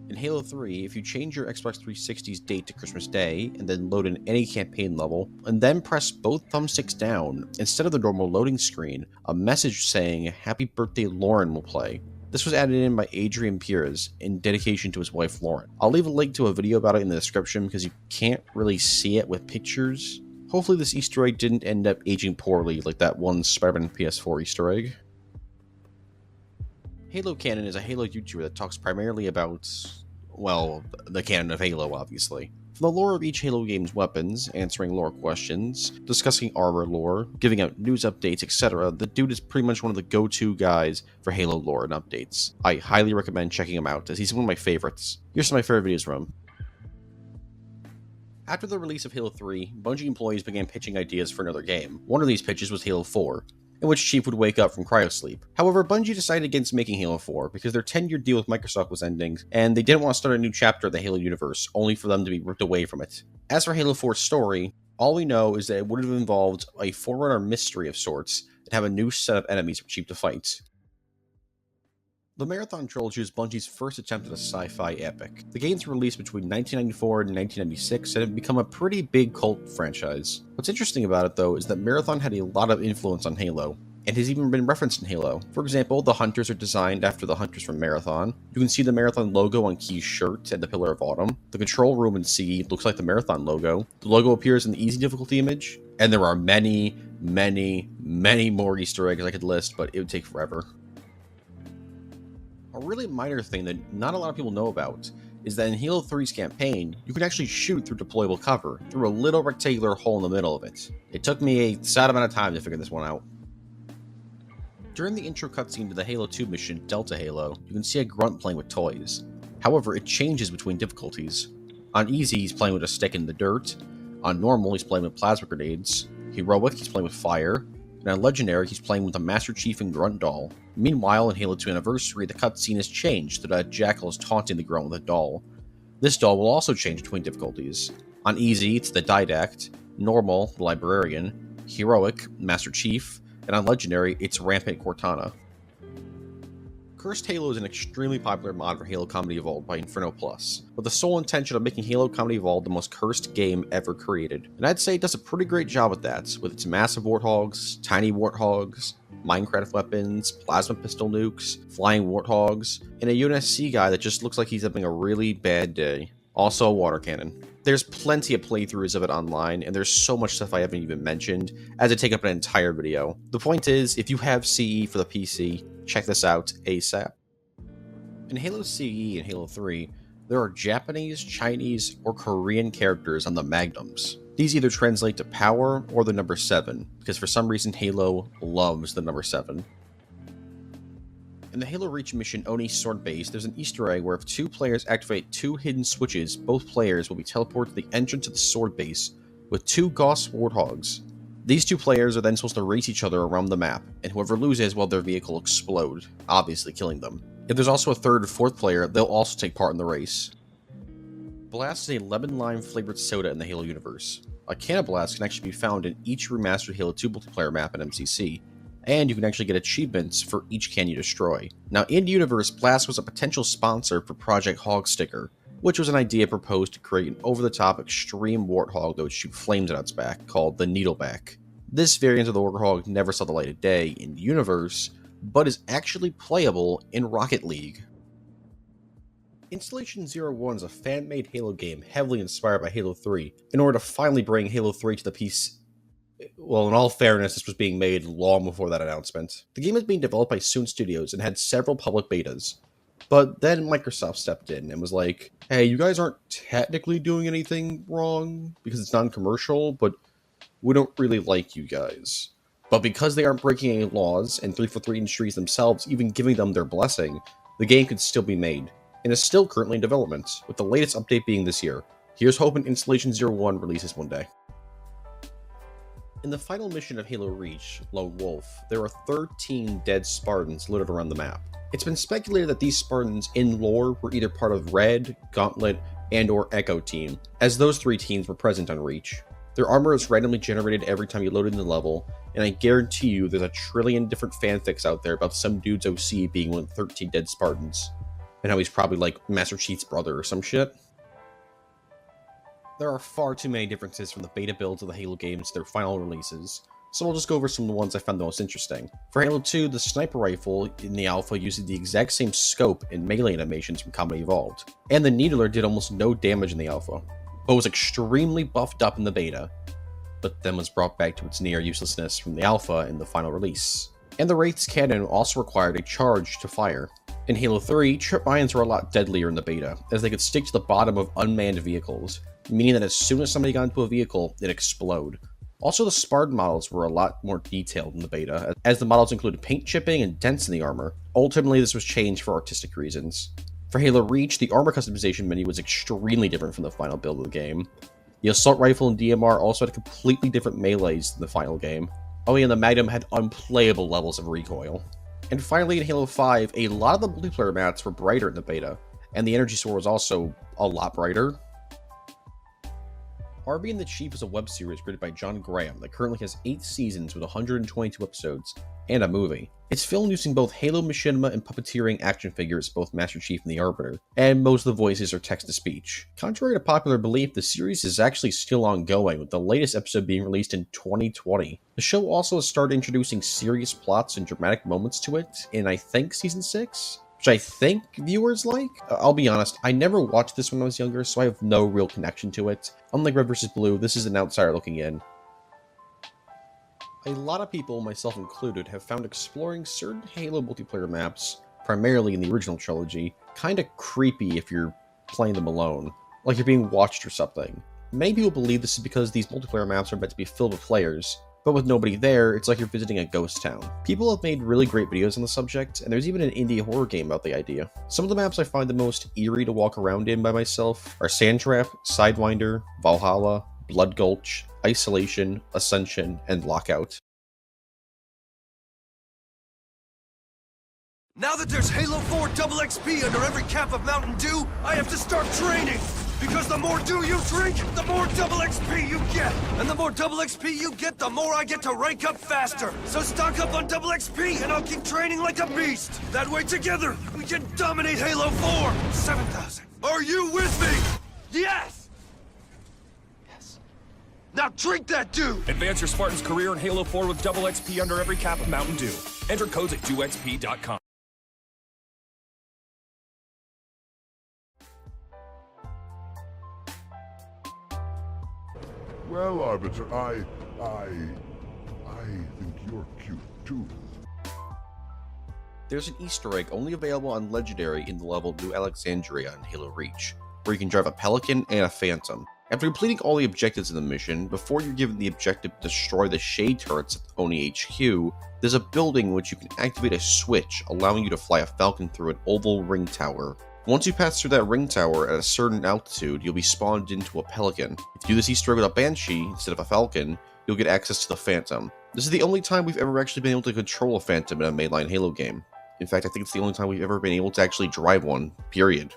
In Halo 3, if you change your Xbox 360's date to Christmas Day, and then load in any campaign level, and then press both thumbsticks down, instead of the normal loading screen, a message saying, "Happy Birthday Lauren" will play. This was added in by Adrian Pires in dedication to his wife Lauren. I'll leave a link to a video about it in the description because you can't really see it with pictures. Hopefully this Easter egg didn't end up aging poorly like that one Spider-Man PS4 Easter egg. Halo Canon is a Halo YouTuber that talks primarily about, well, the canon of Halo, obviously. From the lore of each Halo game's weapons, answering lore questions, discussing armor lore, giving out news updates, etc., the dude is pretty much one of the go-to guys for Halo lore and updates. I highly recommend checking him out, as he's one of my favorites. Here's some of my favorite videos from him. After the release of Halo 3, Bungie employees began pitching ideas for another game. One of these pitches was Halo 4, in which Chief would wake up from cryosleep. However, Bungie decided against making Halo 4 because their 10-year deal with Microsoft was ending, and they didn't want to start a new chapter of the Halo universe, only for them to be ripped away from it. As for Halo 4's story, all we know is that it would have involved a Forerunner mystery of sorts, and have a new set of enemies for Chief to fight. The Marathon Trilogy is Bungie's first attempt at a sci-fi epic. The games were released between 1994 and 1996 and have become a pretty big cult franchise. What's interesting about it, though, is that Marathon had a lot of influence on Halo, and has even been referenced in Halo. For example, the Hunters are designed after the Hunters from Marathon. You can see the Marathon logo on Key's shirt and the Pillar of Autumn. The control room in CE looks like the Marathon logo. The logo appears in the easy difficulty image, and there are many more Easter eggs I could list, but it would take forever. A really minor thing that not a lot of people know about is that in Halo 3's campaign, you can actually shoot through deployable cover, through a little rectangular hole in the middle of it. It took me a sad amount of time to figure this one out. During the intro cutscene to the Halo 2 mission, Delta Halo, you can see a grunt playing with toys. However, it changes between difficulties. On easy, he's playing with a stick in the dirt. On normal, he's playing with plasma grenades. Heroic, he's playing with fire. And on Legendary, he's playing with a Master Chief and Grunt doll. Meanwhile, in Halo 2 Anniversary, the cutscene has changed so that Jackal is taunting the Grunt with a doll. This doll will also change between difficulties. On Easy, it's the Didact. Normal, the Librarian. Heroic, Master Chief. And on Legendary, it's Rampant Cortana. Cursed Halo is an extremely popular mod for Halo Comedy Evolved by Inferno Plus, with the sole intention of making Halo Comedy Evolved the most cursed game ever created. And I'd say it does a pretty great job with that, with its massive warthogs, tiny warthogs, Minecraft weapons, plasma pistol nukes, flying warthogs, and a UNSC guy that just looks like he's having a really bad day. Also a water cannon. There's plenty of playthroughs of it online, and there's so much stuff I haven't even mentioned, as it take up an entire video. The point is, if you have CE for the PC, check this out ASAP. In Halo CE and Halo 3, there are Japanese, Chinese, or Korean characters on the magnums. These either translate to power or the number 7, because for some reason Halo loves the number 7. In the Halo Reach mission Oni's Sword Base, there's an Easter egg where if 2 players activate 2 hidden switches, both players will be teleported to the entrance of the Sword Base with 2 Gauss Warthogs. These 2 players are then supposed to race each other around the map, and whoever loses will their vehicle explode, obviously killing them. If there's also a 3rd or 4th player, they'll also take part in the race. Blast is a lemon-lime flavored soda in the Halo universe. A can of Blast can actually be found in each remastered Halo 2 multiplayer map in MCC, and you can actually get achievements for each can you destroy. Now, in universe, Blast was a potential sponsor for Project Hog Sticker, which was an idea proposed to create an over-the-top extreme warthog that would shoot flames out its back, called the Needleback. This variant of the warthog never saw the light of day in universe, but is actually playable in Rocket League. Installation 01 is a fan-made Halo game heavily inspired by Halo 3, in order to finally bring Halo 3 to the PC. Well, in all fairness, this was being made long before that announcement. The game is being developed by Soon Studios and had several public betas. But then Microsoft stepped in and was like, hey, you guys aren't technically doing anything wrong because it's non-commercial, but we don't really like you guys. But because they aren't breaking any laws, and 343 Industries themselves even giving them their blessing, the game could still be made, and is still currently in development, with the latest update being this year. Here's hoping Installation 01 releases one day. In the final mission of Halo Reach, Lone Wolf, there are 13 dead Spartans littered around the map. It's been speculated that these Spartans in lore were either part of Red, Gauntlet, and or Echo Team, as those 3 teams were present on Reach. Their armor is randomly generated every time you load into the level, and I guarantee you there's a trillion different fanfics out there about some dude's OC being one of 13 dead Spartans, and how he's probably like Master Chief's brother or some shit. There are far too many differences from the beta builds of the Halo games to their final releases, so I'll just go over some of the ones I found the most interesting. For Halo 2, the sniper rifle in the alpha uses the exact same scope and melee animations from Comedy Evolved, and the Needler did almost no damage in the alpha, but was extremely buffed up in the beta, but then was brought back to its near uselessness from the alpha in the final release. And the Wraith's cannon also required a charge to fire. In Halo 3, trip mines were a lot deadlier in the beta, as they could stick to the bottom of unmanned vehicles, meaning that as soon as somebody got into a vehicle, it'd explode. Also, the Spartan models were a lot more detailed in the beta, as the models included paint chipping and dents in the armor. Ultimately, this was changed for artistic reasons. For Halo Reach, the armor customization menu was extremely different from the final build of the game. The assault rifle and DMR also had completely different melees than the final game. Oh yeah, and the Magnum had unplayable levels of recoil. And finally, in Halo 5, a lot of the multiplayer maps were brighter in the beta, and the energy sword was also a lot brighter. Arby and the Chief is a web series created by John Graham that currently has 8 seasons with 122 episodes, and a movie. It's filmed using both Halo machinima and puppeteering action figures, both Master Chief and the Arbiter, and most of the voices are text-to-speech. Contrary to popular belief, the series is actually still ongoing, with the latest episode being released in 2020. The show also started introducing serious plots and dramatic moments to it in, I think, Season 6? Which I think viewers like. I'll be honest, I never watched this when I was younger, so I have no real connection to it. Unlike Red vs. Blue, this is an outsider looking in. A lot of people, myself included, have found exploring certain Halo multiplayer maps, primarily in the original trilogy, kinda creepy if you're playing them alone, like you're being watched or something. Many people believe this is because these multiplayer maps are meant to be filled with players, but with nobody there, it's like you're visiting a ghost town. People have made really great videos on the subject, and there's even an indie horror game about the idea. Some of the maps I find the most eerie to walk around in by myself are Sandtrap, Sidewinder, Valhalla, Blood Gulch, Isolation, Ascension, and Lockout. Now that there's Halo 4 double XP under every cap of Mountain Dew, I have to start training! Because the more dew you drink, the more double XP you get! And the more double XP you get, the more I get to rank up faster! So stock up on double XP and I'll keep training like a beast! That way together, we can dominate Halo 4! 7,000. Are you with me? Yes! Yes. Now drink that dew! Advance your Spartan's career in Halo 4 with double XP under every cap of Mountain Dew. Enter codes at dewxp.com. Well, Arbiter, I think you're cute, too. There's an Easter egg only available on Legendary in the level New Alexandria in Halo Reach, where you can drive a Pelican and a Phantom. After completing all the objectives in the mission, before you're given the objective to destroy the shade turrets at Oni HQ, there's a building in which you can activate a switch, allowing you to fly a Falcon through an oval ring tower. Once you pass through that ring tower at a certain altitude, you'll be spawned into a Pelican. If you do this Easter egg with a Banshee instead of a Falcon, you'll get access to the Phantom. This is the only time we've ever actually been able to control a Phantom in a mainline Halo game. In fact, I think it's the only time we've ever been able to actually drive one, period.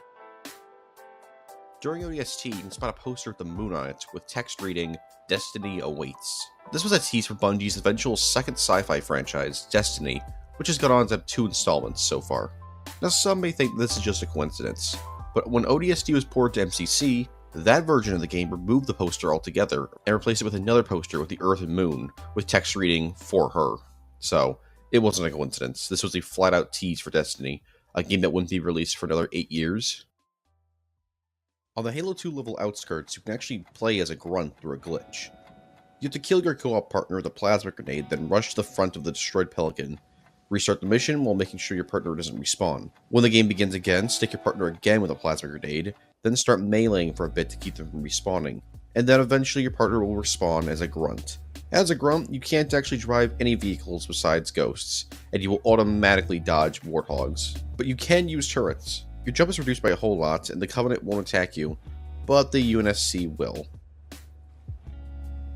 During ODST, you can spot a poster with the moon on it, with text reading, "Destiny awaits." This was a tease for Bungie's eventual second sci-fi franchise, Destiny, which has gone on to have 2 installments so far. Now, some may think this is just a coincidence, but when ODST was ported to MCC, that version of the game removed the poster altogether and replaced it with another poster with the Earth and Moon, with text reading, "For her." So, it wasn't a coincidence. This was a flat-out tease for Destiny, a game that wouldn't be released for another 8 years. On the Halo 2 level outskirts, you can actually play as a grunt through a glitch. You have to kill your co-op partner with a plasma grenade, then rush to the front of the destroyed Pelican. Restart the mission while making sure your partner doesn't respawn. When the game begins again, stick your partner again with a plasma grenade, then start meleeing for a bit to keep them from respawning. And then eventually your partner will respawn as a grunt. As a grunt, you can't actually drive any vehicles besides ghosts, and you will automatically dodge warthogs. But you can use turrets. Your jump is reduced by a whole lot, and the Covenant won't attack you, but the UNSC will.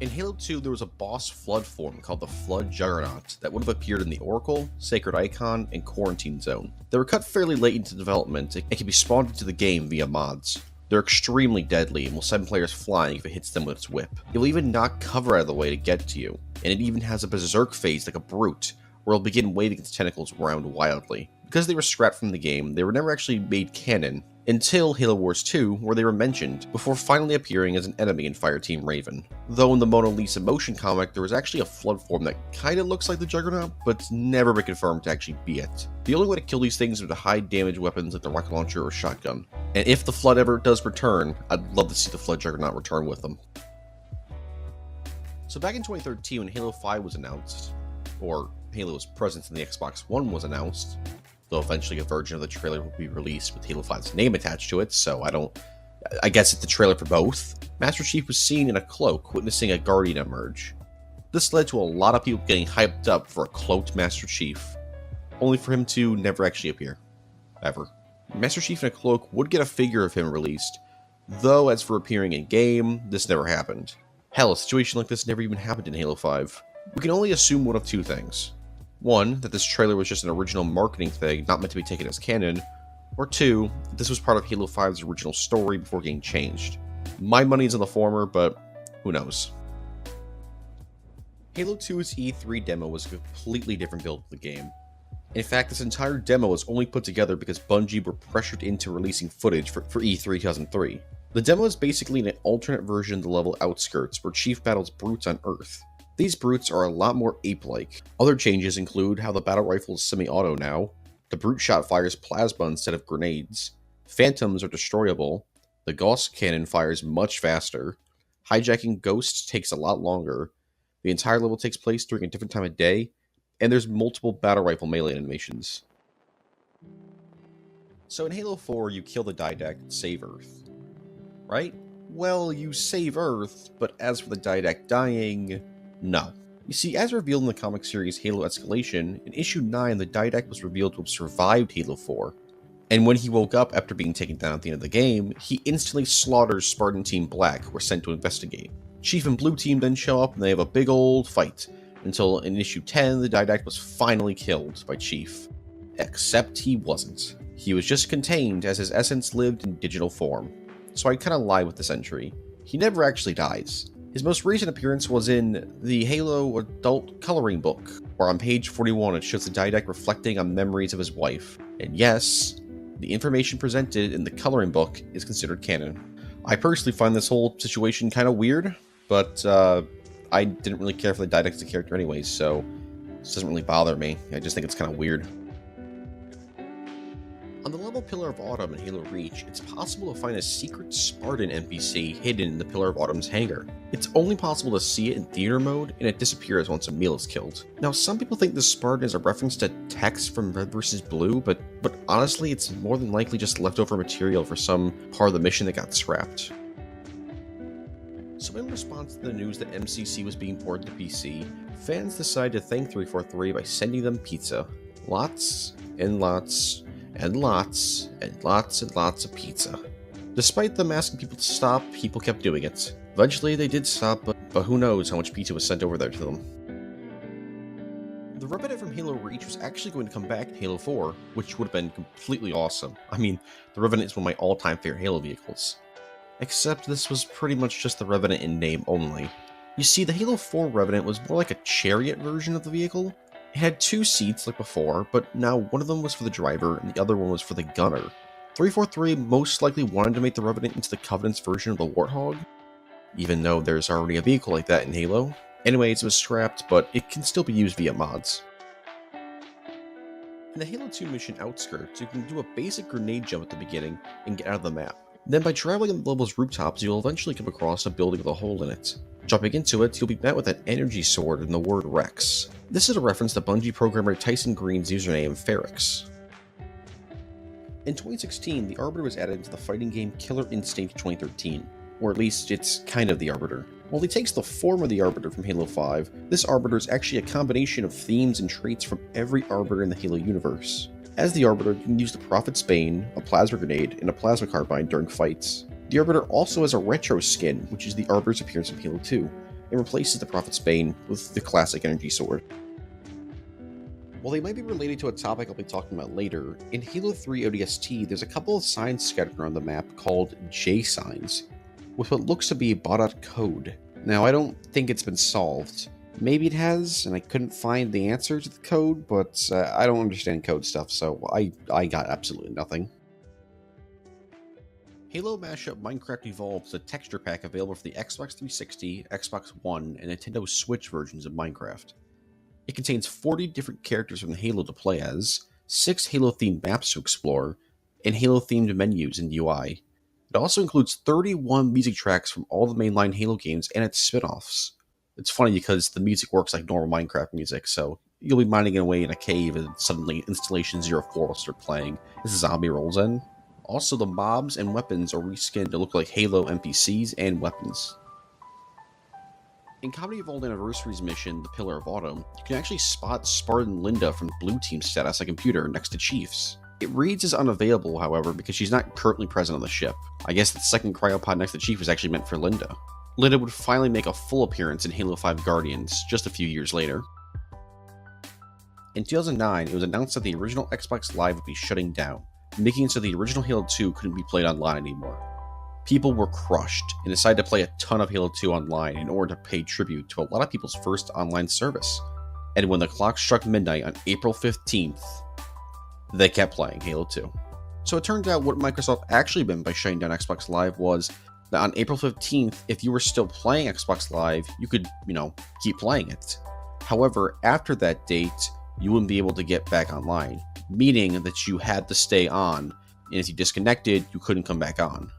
In Halo 2, there was a boss flood form called the Flood Juggernaut that would have appeared in the Oracle, Sacred Icon, and Quarantine Zone. They were cut fairly late into development and can be spawned into the game via mods. They're extremely deadly and will send players flying if it hits them with its whip. It will even knock cover out of the way to get to you, and it even has a berserk phase like a brute, where it'll begin waving its tentacles around wildly. Because they were scrapped from the game, they were never actually made canon until Halo Wars 2, where they were mentioned, before finally appearing as an enemy in Fireteam Raven. Though in the Mona Lisa motion comic, there was actually a flood form that kinda looks like the Juggernaut, but it's never been confirmed to actually be it. The only way to kill these things are to high damage weapons like the rocket launcher or shotgun. And if the Flood ever does return, I'd love to see the Flood Juggernaut return with them. So back in 2013, when Halo 5 was announced, or Halo's presence in the Xbox One was announced, though eventually a version of the trailer will be released with Halo 5's name attached to it, so I guess it's the trailer for both. Master Chief was seen in a cloak, witnessing a Guardian emerge. This led to a lot of people getting hyped up for a cloaked Master Chief, only for him to never actually appear. Ever. Master Chief in a cloak would get a figure of him released, though as for appearing in-game, this never happened. Hell, a situation like this never even happened in Halo 5. We can only assume one of two things. One, that this trailer was just an original marketing thing, not meant to be taken as canon, or two, this was part of Halo 5's original story before getting changed. My money's on the former, but who knows. Halo 2's E3 demo was a completely different build of the game. In fact, this entire demo was only put together because Bungie were pressured into releasing footage for E3 2003. The demo is basically an alternate version of the level Outskirts, where Chief battles brutes on Earth. These brutes are a lot more ape-like. Other changes include how the battle rifle is semi-auto now, the brute shot fires plasma instead of grenades, phantoms are destroyable, the Gauss cannon fires much faster, hijacking ghosts takes a lot longer, the entire level takes place during a different time of day, and there's multiple battle rifle melee animations. So in Halo 4, you kill the Didact and save Earth. Right? Well, you save Earth, but as for the Didact dying, no. You see, as revealed in the comic series Halo Escalation, in Issue 9 the Didact was revealed to have survived Halo 4. And when he woke up after being taken down at the end of the game, he instantly slaughters Spartan Team Black, who were sent to investigate. Chief and Blue Team then show up and they have a big old fight, until in Issue 10 the Didact was finally killed by Chief. Except he wasn't. He was just contained as his essence lived in digital form. So I kinda lie with this entry. He never actually dies. His most recent appearance was in the Halo Adult Coloring Book, where on page 41 it shows the Didact reflecting on memories of his wife. And yes, the information presented in the coloring book is considered canon. I personally find this whole situation kind of weird, but I didn't really care for the Didact as a character anyways, so this doesn't really bother me. I just think it's kind of weird. On the level Pillar of Autumn in Halo Reach, it's possible to find a secret Spartan NPC hidden in the Pillar of Autumn's hangar. It's only possible to see it in theater mode, and it disappears once a meal is killed. Now, some people think this Spartan is a reference to text from Red vs. Blue, but honestly, it's more than likely just leftover material for some part of the mission that got scrapped. So in response to the news that MCC was being ported to PC, fans decided to thank 343 by sending them pizza. Lots and lots and lots and lots and lots of pizza. Despite them asking people to stop, people kept doing it. Eventually they did stop, but who knows how much pizza was sent over there to them. The Revenant from Halo Reach was actually going to come back in Halo 4, which would have been completely awesome. I mean, the Revenant is one of my all-time favorite Halo vehicles. Except this was pretty much just the Revenant in name only. You see, the Halo 4 Revenant was more like a chariot version of the vehicle. It had two seats like before, but now one of them was for the driver and the other one was for the gunner. 343 most likely wanted to make the Revenant into the Covenant's version of the Warthog, even though there's already a vehicle like that in Halo. Anyways, it was scrapped, but it can still be used via mods. In the Halo 2 mission Outskirts, you can do a basic grenade jump at the beginning and get out of the map. Then by traveling on the level's rooftops, you'll eventually come across a building with a hole in it. Jumping into it, you'll be met with an energy sword and the word Rex. This is a reference to Bungie programmer Tyson Green's username, Ferrix. In 2016, the Arbiter was added into the fighting game Killer Instinct 2013, or at least it's kind of the Arbiter. While he takes the form of the Arbiter from Halo 5, this Arbiter is actually a combination of themes and traits from every Arbiter in the Halo universe. As the Arbiter, you can use the Prophet's Bane, a plasma grenade, and a plasma carbine during fights. The Arbiter also has a retro skin, which is the Arbiter's appearance in Halo 2, and replaces the Prophet's Bane with the classic energy sword. While they might be related to a topic I'll be talking about later, in Halo 3 ODST there's a couple of signs scattered around the map called J signs, with what looks to be a bot code. Now, I don't think it's been solved. Maybe it has, and I couldn't find the answer to the code, but I don't understand code stuff, so I got absolutely nothing. Halo Mashup Minecraft Evolved is a texture pack available for the Xbox 360, Xbox One, and Nintendo Switch versions of Minecraft. It contains 40 different characters from Halo to play as, 6 Halo-themed maps to explore, and Halo-themed menus in UI. It also includes 31 music tracks from all the mainline Halo games and its spin-offs. It's funny because the music works like normal Minecraft music, so You'll be mining away in a cave and suddenly Installation 04 will start playing as a zombie rolls in. Also, the mobs and weapons are reskinned to look like Halo NPCs and weapons. In Comedy of Old Anniversary's mission, The Pillar of Autumn, you can actually spot Spartan Linda from Blue Team status on computer next to Chief's. It reads as unavailable, however, because she's not currently present on the ship. I guess the second cryopod next to Chief was actually meant for Linda. Linda would finally make a full appearance in Halo 5 Guardians just a few years later. In 2009, it was announced that the original Xbox Live would be shutting down, making it so the original Halo 2 couldn't be played online anymore. People were crushed and decided to play a ton of Halo 2 online in order to pay tribute to a lot of people's first online service. And when the clock struck midnight on April 15th, they kept playing Halo 2. So it turned out what Microsoft actually meant by shutting down Xbox Live was that on April 15th, if you were still playing Xbox Live, you could, keep playing it. However, after that date, you wouldn't be able to get back online, meaning that you had to stay on, and if you disconnected, you couldn't come back on.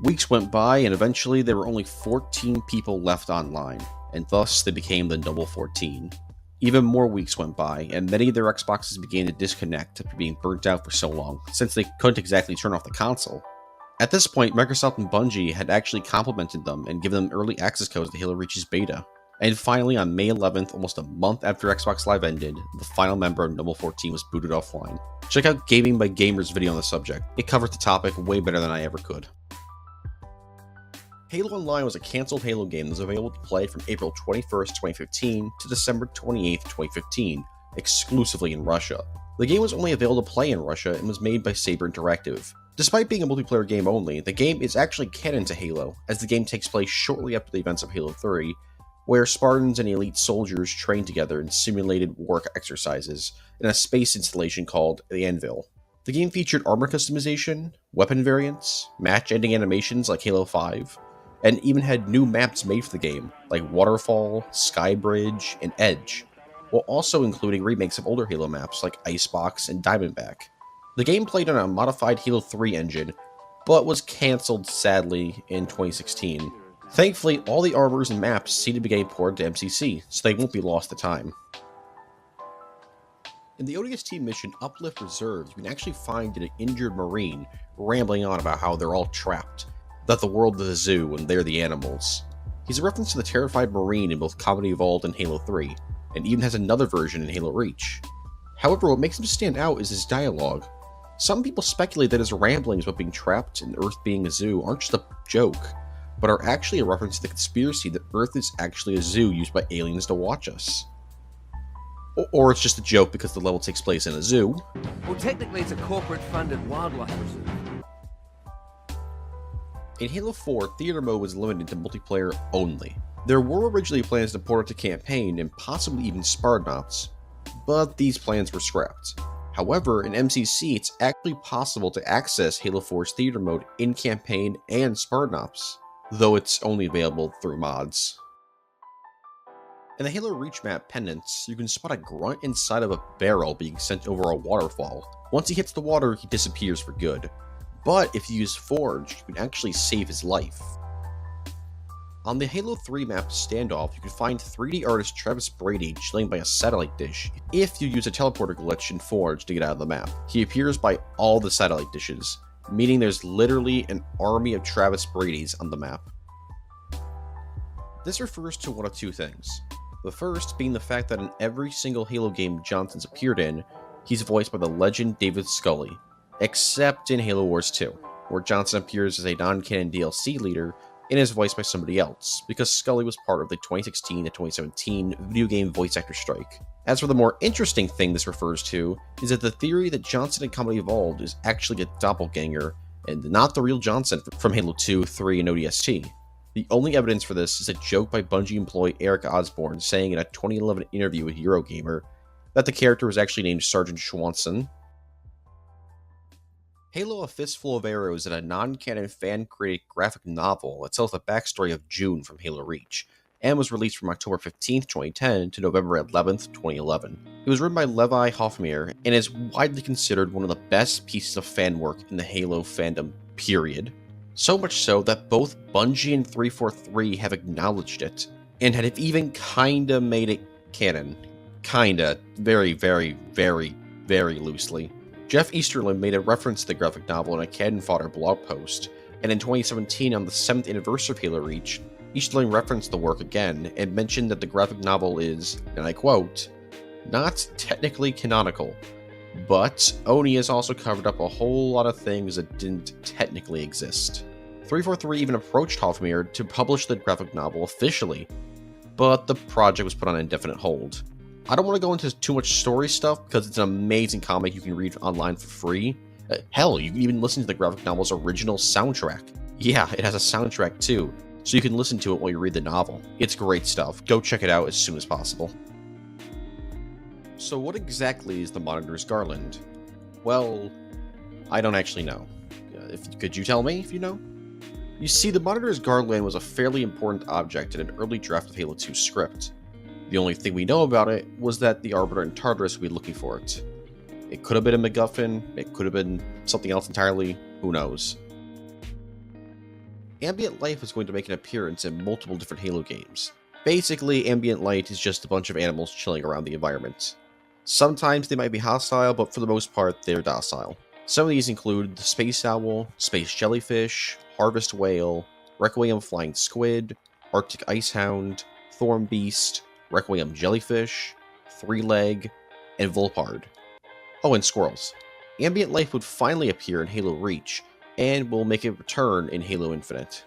Weeks went by, and eventually there were only 14 people left online, and thus they became the Noble 14. Even more weeks went by, and many of their Xboxes began to disconnect after being burnt out for so long, since they couldn't exactly turn off the console. At this point, Microsoft and Bungie had actually complimented them and given them early access codes to Halo Reach's beta. And finally, on May 11th, almost a month after Xbox Live ended, the final member of Noble 14 was booted offline. Check out Gaming by Gamer's video on the subject. It covers the topic way better than I ever could. Halo Online was a cancelled Halo game that was available to play from April 21st, 2015 to December 28th, 2015, exclusively in Russia. The game was only available to play in Russia and was made by Saber Interactive. Despite being a multiplayer game only, the game is actually canon to Halo, as the game takes place shortly after the events of Halo 3, where Spartans and elite soldiers train together in simulated work exercises in a space installation called the Anvil. The game featured armor customization, weapon variants, match-ending animations like Halo 5, and even had new maps made for the game, like Waterfall, Skybridge, and Edge, while also including remakes of older Halo maps like Icebox and Diamondback. The game played on a modified Halo 3 engine, but was cancelled sadly in 2016. Thankfully, all the armors and maps seem to be getting ported to MCC, so they won't be lost to time. In the ODST mission Uplift Reserves, you can actually find an injured Marine rambling on about how they're all trapped, that the world is a zoo and they're the animals. He's a reference to the terrified Marine in both Comedy Evolved and Halo 3, and even has another version in Halo Reach. However, what makes him stand out is his dialogue. Some people speculate that his ramblings about being trapped and Earth being a zoo aren't just a joke, but are actually a reference to the conspiracy that Earth is actually a zoo used by aliens to watch us. Or it's just a joke because the level takes place in a zoo. Well, technically it's a corporate-funded wildlife reserve. In Halo 4, Theater Mode was limited to multiplayer only. There were originally plans to port it to campaign and possibly even Spartanauts, but these plans were scrapped. However, in MCC, it's actually possible to access Halo 4's Theater Mode in campaign and Spartanauts, though it's only available through mods. In the Halo Reach map Pendants, you can spot a grunt inside of a barrel being sent over a waterfall. Once he hits the water, he disappears for good. But if you use Forge, you can actually save his life. On the Halo 3 map Standoff, you can find 3D artist Travis Brady chilling by a satellite dish if you use a teleporter glitch in Forge to get out of the map. He appears by all the satellite dishes, meaning there's literally an army of Travis Bradys on the map. This refers to one of two things. The first being the fact that in every single Halo game Johnson's appeared in, he's voiced by the legend David Scully, except in Halo Wars 2, where Johnson appears as a non-canon DLC leader and is voiced by somebody else, because Scully was part of the 2016 to 2017 video game voice actor strike. As for the more interesting thing this refers to, is that the theory that Johnson in Comedy Evolved is actually a doppelganger, and not the real Johnson from Halo 2, 3, and ODST. The only evidence for this is a joke by Bungie employee Eric Osborne saying in a 2011 interview with Eurogamer that the character was actually named Sergeant Schwanson. Halo: A Fistful of Arrows is a non-canon fan-created graphic novel that tells the backstory of June from Halo Reach, and was released from October 15th, 2010 to November 11th, 2011. It was written by Levi Hofmeyr, and is widely considered one of the best pieces of fan work in the Halo fandom, period. So much so that both Bungie and 343 have acknowledged it, and have even kinda made it canon. Kinda. Very, very, very, very loosely. Jeff Easterlin made a reference to the graphic novel in a Cannon Fodder blog post, and in 2017, on the 7th anniversary of Halo Reach, Easterling referenced the work again and mentioned that the graphic novel is, and I quote, "not technically canonical, but Oni has also covered up a whole lot of things that didn't technically exist." 343 even approached Hofmeyr to publish the graphic novel officially, but the project was put on indefinite hold. I don't want to go into too much story stuff because it's an amazing comic you can read online for free. Hell, you can even listen to the graphic novel's original soundtrack. Yeah, it has a soundtrack too, so you can listen to it while you read the novel. It's great stuff. Go check it out as soon as possible. So what exactly is the Monitor's Garland? Well, I don't actually know. Could you tell me if you know? You see, the Monitor's Garland was a fairly important object in an early draft of Halo 2 script. The only thing we know about it was that the Arbiter and Tartarus would be looking for it. It could have been a MacGuffin, it could have been something else entirely, who knows. Ambient life is going to make an appearance in multiple different Halo games. Basically, ambient light is just a bunch of animals chilling around the environment. Sometimes they might be hostile, but for the most part, they're docile. Some of these include the Space Owl, Space Jellyfish, Harvest Whale, Requiem Flying Squid, Arctic Icehound, Thorn Beast, Requiem Jellyfish, Three-Leg, and Volpard. Oh, and squirrels. Ambient life would finally appear in Halo Reach, and will make a return in Halo Infinite.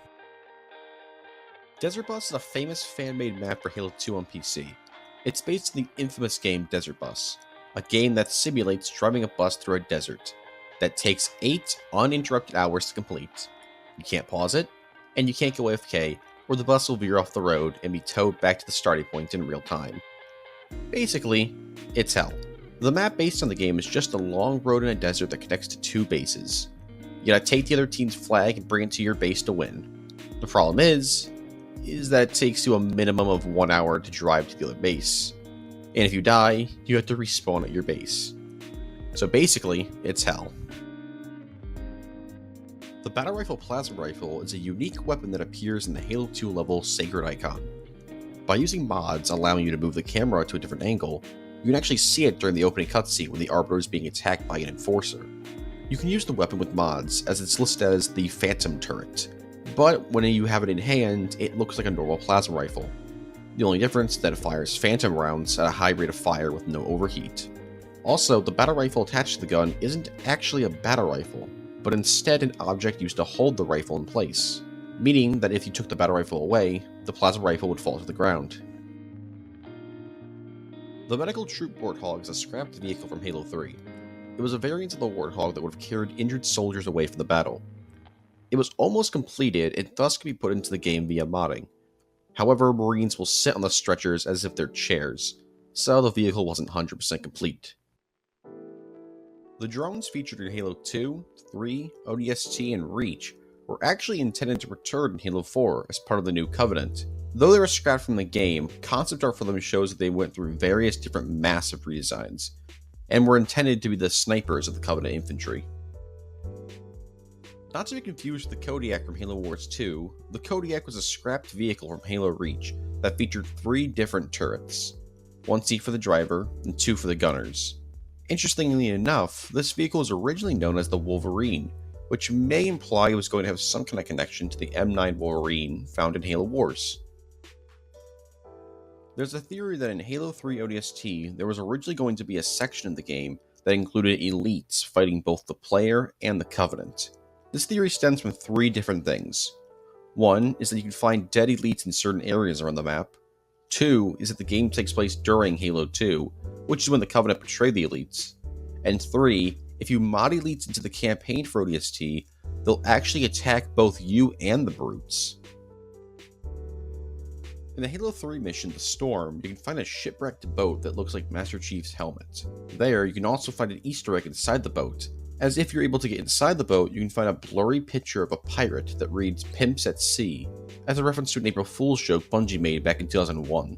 Desert Bus is a famous fan-made map for Halo 2 on PC. It's based on the infamous game Desert Bus, a game that simulates driving a bus through a desert, that takes 8 uninterrupted hours to complete. You can't pause it, and you can't go AFK, or the bus will veer off the road and be towed back to the starting point in real time. Basically, it's hell. The map based on the game is just a long road in a desert that connects to 2 bases. You gotta take the other team's flag and bring it to your base to win. The problem is that it takes you a minimum of 1 hour to drive to the other base. And if you die, you have to respawn at your base. So basically, it's hell. The Battle Rifle Plasma Rifle is a unique weapon that appears in the Halo 2 level Sacred Icon. By using mods allowing you to move the camera to a different angle, you can actually see it during the opening cutscene when the Arbiter is being attacked by an Enforcer. You can use the weapon with mods, as it's listed as the Phantom Turret, but when you have it in hand, it looks like a normal plasma rifle. The only difference is that it fires phantom rounds at a high rate of fire with no overheat. Also, the battle rifle attached to the gun isn't actually a battle rifle, but instead an object used to hold the rifle in place, meaning that if you took the battle rifle away, the plasma rifle would fall to the ground. The Medical Troop Warthog is a scrapped vehicle from Halo 3. It was a variant of the Warthog that would have carried injured soldiers away from the battle. It was almost completed and thus could be put into the game via modding. However, Marines will sit on the stretchers as if they're chairs, so the vehicle wasn't 100% complete. The drones featured in Halo 2, 3, ODST, and Reach were actually intended to return in Halo 4 as part of the new Covenant. Though they were scrapped from the game, concept art for them shows that they went through various different massive redesigns, and were intended to be the snipers of the Covenant infantry. Not to be confused with the Kodiak from Halo Wars 2, the Kodiak was a scrapped vehicle from Halo Reach that featured 3 different turrets, 1 seat for the driver and 2 for the gunners. Interestingly enough, this vehicle was originally known as the Wolverine, which may imply it was going to have some kind of connection to the M9 Wolverine found in Halo Wars. There's a theory that in Halo 3 ODST, there was originally going to be a section of the game that included elites fighting both the player and the Covenant. This theory stems from 3 different things. 1 is that you can find dead elites in certain areas around the map. 2 is that the game takes place during Halo 2, which is when the Covenant betrayed the elites. And 3, if you mod elites into the campaign for ODST, they'll actually attack both you and the brutes. In the Halo 3 mission, The Storm, you can find a shipwrecked boat that looks like Master Chief's helmet. There, you can also find an Easter egg inside the boat, as if you're able to get inside the boat, you can find a blurry picture of a pirate that reads Pimps at Sea, as a reference to an April Fool's joke Bungie made back in 2001.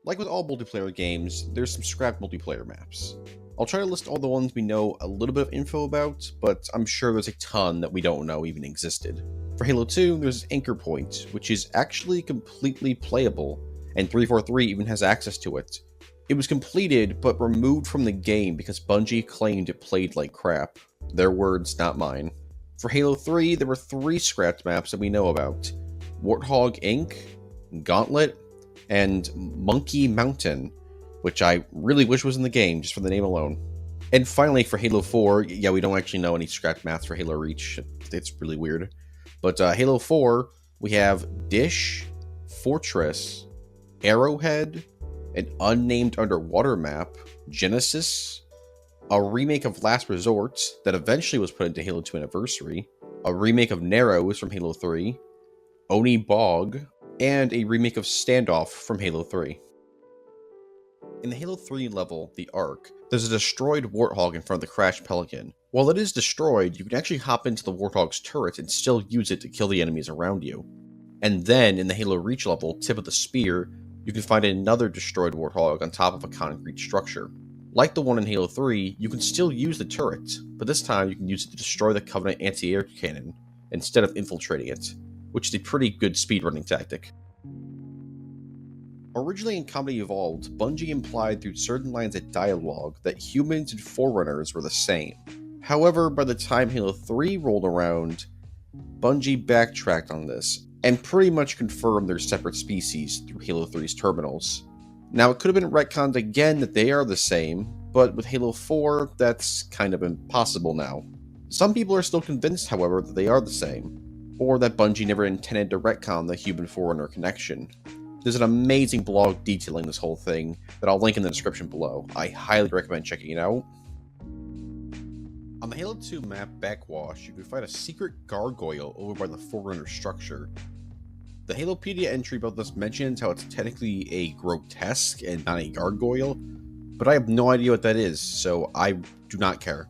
Like with all multiplayer games, there's some scrapped multiplayer maps. I'll try to list all the ones we know a little bit of info about, but I'm sure there's a ton that we don't know even existed. For Halo 2, there's Anchor Point, which is actually completely playable, and 343 even has access to it. It was completed, but removed from the game because Bungie claimed it played like crap. Their words, not mine. For Halo 3, there were 3 scrapped maps that we know about. Warthog Inc., Gauntlet, and Monkey Mountain, which I really wish was in the game, just for the name alone. And finally, for Halo 4, yeah, we don't actually know any scrapped maps for Halo Reach. It's really weird. But Halo 4, we have Dish, Fortress, Arrowhead, an unnamed underwater map, Genesis, a remake of Last Resort that eventually was put into Halo 2 Anniversary, a remake of Narrows from Halo 3, Oni Bog, and a remake of Standoff from Halo 3. In the Halo 3 level, the Ark, there's a destroyed Warthog in front of the crashed Pelican. While it is destroyed, you can actually hop into the Warthog's turret and still use it to kill the enemies around you. And then, in the Halo Reach level, Tip of the Spear, you can find another destroyed Warthog on top of a concrete structure. Like the one in Halo 3, you can still use the turret, but this time you can use it to destroy the Covenant anti-air cannon, instead of infiltrating it, which is a pretty good speedrunning tactic. Originally in Comedy Evolved, Bungie implied through certain lines of dialogue that humans and Forerunners were the same. However, by the time Halo 3 rolled around, Bungie backtracked on this, and pretty much confirmed their separate species through Halo 3's terminals. Now, it could have been retconned again that they are the same, but with Halo 4, that's kind of impossible now. Some people are still convinced, however, that they are the same, or that Bungie never intended to retcon the human-Forerunner connection. There's an amazing blog detailing this whole thing that I'll link in the description below. I highly recommend checking it out. On the Halo 2 map Backwash, you can find a secret gargoyle over by the Forerunner structure. The Halopedia entry about this mentions how it's technically a grotesque and not a gargoyle, but I have no idea what that is, so I do not care.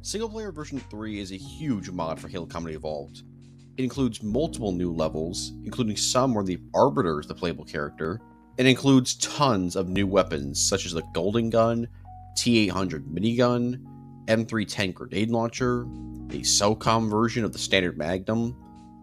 Single-player version 3 is a huge mod for Halo Comedy Evolved. It includes multiple new levels, including some where the Arbiter is the playable character, and includes tons of new weapons such as the Golden Gun, T-800 minigun, M310 grenade launcher, a SOCOM version of the standard Magnum,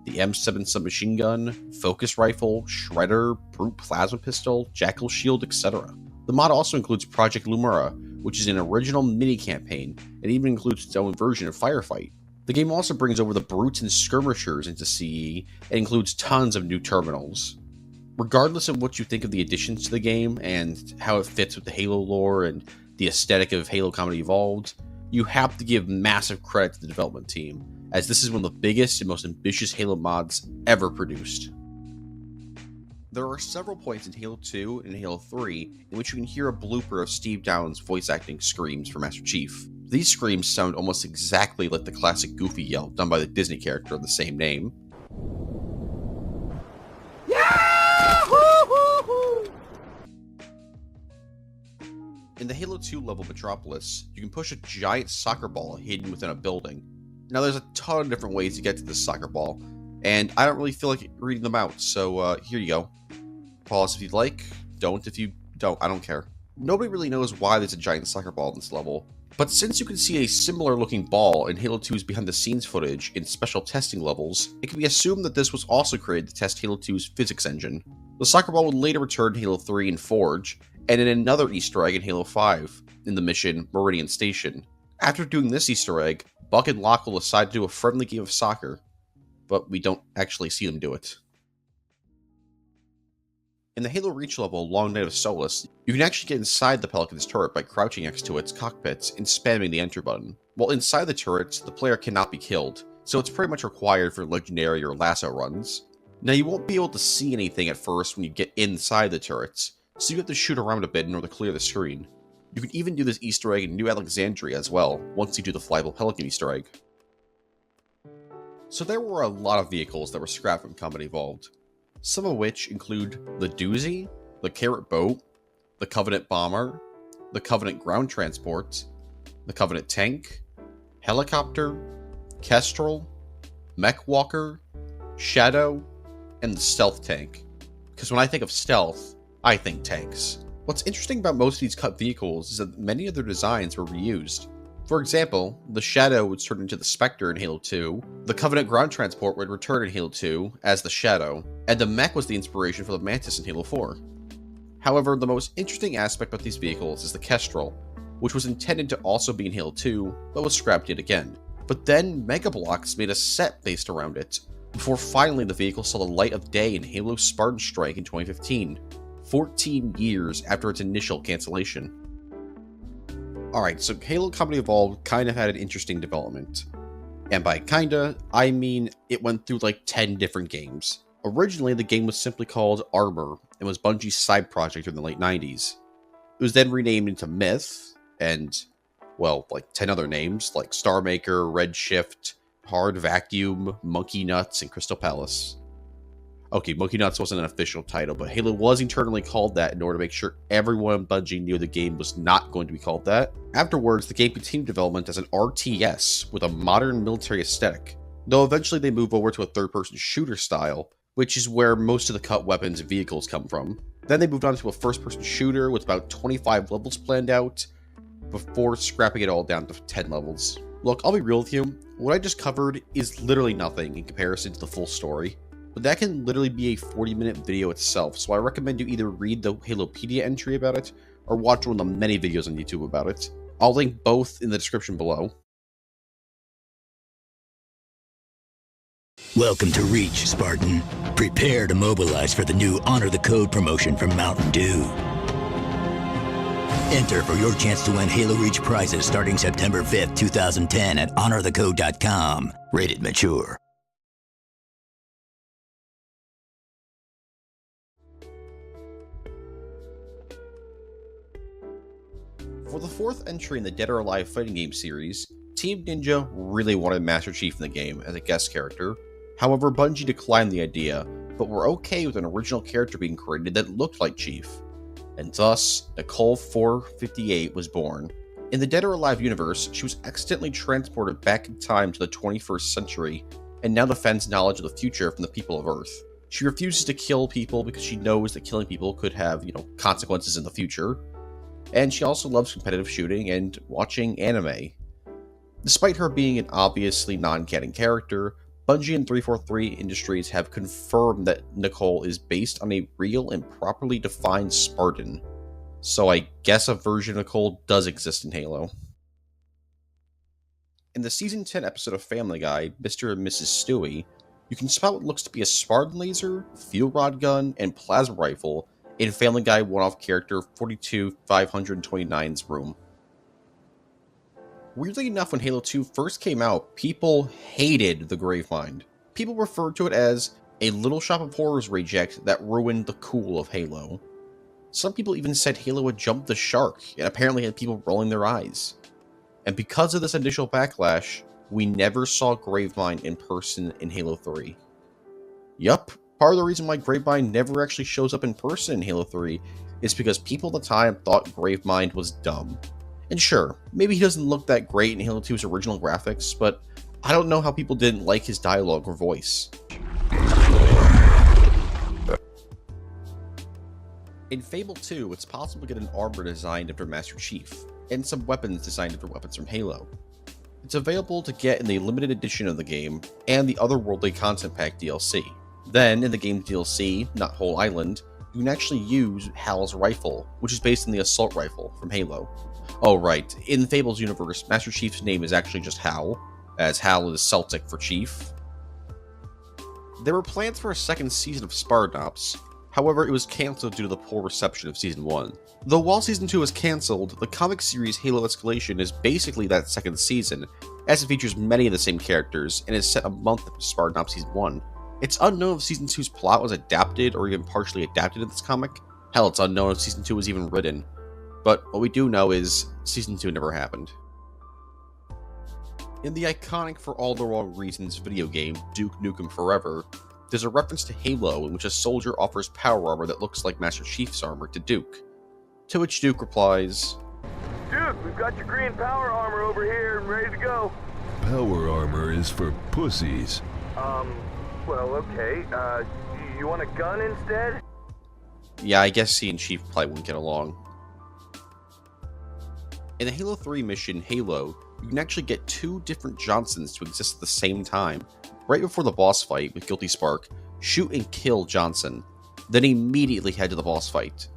the M7 submachine gun, focus rifle, shredder, brute plasma pistol, jackal shield, etc. The mod also includes Project Lumura, which is an original mini-campaign, and even includes its own version of Firefight. The game also brings over the brutes and skirmishers into CE, and includes tons of new terminals. Regardless of what you think of the additions to the game, and how it fits with the Halo lore and the aesthetic of Halo Comedy Evolved, you have to give massive credit to the development team, as this is one of the biggest and most ambitious Halo mods ever produced. There are several points in Halo 2 and Halo 3 in which you can hear a blooper of Steve Downes' voice acting screams for Master Chief. These screams sound almost exactly like the classic Goofy yell done by the Disney character of the same name. In the Halo 2 level Metropolis, you can push a giant soccer ball hidden within a building. Now there's a ton of different ways to get to this soccer ball, and I don't really feel like reading them out, so here you go. Pause if you'd like, don't if you don't, I don't care. Nobody really knows why there's a giant soccer ball in this level, but since you can see a similar looking ball in Halo 2's behind the scenes footage in special testing levels, it can be assumed that this was also created to test Halo 2's physics engine. The soccer ball would later return to Halo 3 and Forge, and in another Easter egg in Halo 5, in the mission Meridian Station. After doing this Easter egg, Buck and Locke will decide to do a friendly game of soccer, but we don't actually see them do it. In the Halo Reach level, Long Night of Solace, you can actually get inside the Pelican's turret by crouching next to its cockpits and spamming the enter button. While inside the turrets, the player cannot be killed, so it's pretty much required for legendary or lasso runs. Now you won't be able to see anything at first when you get inside the turrets, so you have to shoot around a bit in order to clear the screen. You can even do this Easter egg in New Alexandria as well, once you do the flyable Pelican Easter egg. So there were a lot of vehicles that were scrapped from Combat Evolved, some of which include the Doozy, the Carrot Boat, the Covenant Bomber, the Covenant Ground Transport, the Covenant Tank, Helicopter, Kestrel, Mech Walker, Shadow, and the Stealth Tank. Because when I think of stealth, I think tanks. What's interesting about most of these cut vehicles is that many of their designs were reused. For example, the Shadow would turn into the Spectre in Halo 2, the Covenant ground transport would return in Halo 2 as the Shadow, and the mech was the inspiration for the Mantis in Halo 4. However, the most interesting aspect about these vehicles is the Kestrel, which was intended to also be in Halo 2, but was scrapped yet again. But then Mega Bloks made a set based around it, before finally the vehicle saw the light of day in Halo Spartan Strike in 2015, 14 years after its initial cancellation. Alright, so Halo Combat Evolved kind of had an interesting development. And by kinda, I mean it went through like 10 different games. Originally, the game was simply called Armor, and was Bungie's side project in the late 90s. It was then renamed into Myth, and, well, like 10 other names, like Star Maker, Redshift, Hard Vacuum, Monkey Nuts, and Crystal Palace. Okay, Monkey Nuts wasn't an official title, but Halo was internally called that in order to make sure everyone in Bungie knew the game was not going to be called that. Afterwards, the game continued development as an RTS with a modern military aesthetic, though eventually they moved over to a third-person shooter style, which is where most of the cut weapons and vehicles come from. Then they moved on to a first-person shooter with about 25 levels planned out, before scrapping it all down to 10 levels. Look, I'll be real with you, what I just covered is literally nothing in comparison to the full story. But that can literally be a 40-minute video itself, so I recommend you either read the Halopedia entry about it, or watch one of the many videos on YouTube about it. I'll link both in the description below. Welcome to Reach, Spartan. Prepare to mobilize for the new Honor the Code promotion from Mountain Dew. Enter for your chance to win Halo Reach prizes starting September 5th, 2010 at honorthecode.com. Rated mature. For the fourth entry in the Dead or Alive fighting game series, Team Ninja really wanted Master Chief in the game as a guest character. However, Bungie declined the idea, but were okay with an original character being created that looked like Chief. And thus, Nicole 458 was born. In the Dead or Alive universe, she was accidentally transported back in time to the 21st century, and now defends knowledge of the future from the people of Earth. She refuses to kill people because she knows that killing people could have, consequences in the future. And she also loves competitive shooting and watching anime. Despite her being an obviously non-canon character, Bungie and 343 Industries have confirmed that Nicole is based on a real and properly defined Spartan. So I guess a version of Nicole does exist in Halo. In the Season 10 episode of Family Guy, Mr. and Mrs. Stewie, you can spot what looks to be a Spartan laser, fuel rod gun, and plasma rifle in Family Guy one-off character 42529's room. Weirdly enough, when Halo 2 first came out, people hated the Gravemind. People referred to it as a Little Shop of Horrors reject that ruined the cool of Halo. Some people even said Halo had jumped the shark, and apparently had people rolling their eyes. And because of this initial backlash, we never saw Gravemind in person in Halo 3. Yup. Part of the reason why Gravemind never actually shows up in person in Halo 3 is because people at the time thought Gravemind was dumb. And sure, maybe he doesn't look that great in Halo 2's original graphics, but I don't know how people didn't like his dialogue or voice. In Fable 2, it's possible to get an armor designed after Master Chief, and some weapons designed after weapons from Halo. It's available to get in the limited edition of the game, and the Otherworldly Content Pack DLC. Then, in the game's DLC, not Whole Island, you can actually use Hal's rifle, which is based on the assault rifle from Halo. Oh right, in Fable's universe, Master Chief's name is actually just Hal, as Hal is Celtic for Chief. There were plans for a second season of Spartan Ops, however it was cancelled due to the poor reception of Season 1. Though while Season 2 was cancelled, the comic series Halo Escalation is basically that second season, as it features many of the same characters, and is set a month after Spartan Ops Season 1. It's unknown if Season 2's plot was adapted or even partially adapted in this comic. Hell, it's unknown if Season 2 was even written. But what we do know is, Season 2 never happened. In the iconic For All the Wrong Reasons video game, Duke Nukem Forever, there's a reference to Halo in which a soldier offers power armor that looks like Master Chief's armor to Duke. To which Duke replies, Duke, we've got your green power armor over here and ready to go. Power armor is for pussies. Well, okay. You want a gun instead? Yeah, I guess he and Chief probably wouldn't get along. In the Halo 3 mission, Halo, you can actually get 2 different Johnsons to exist at the same time. Right before the boss fight with Guilty Spark, shoot and kill Johnson, then immediately head to the boss fight.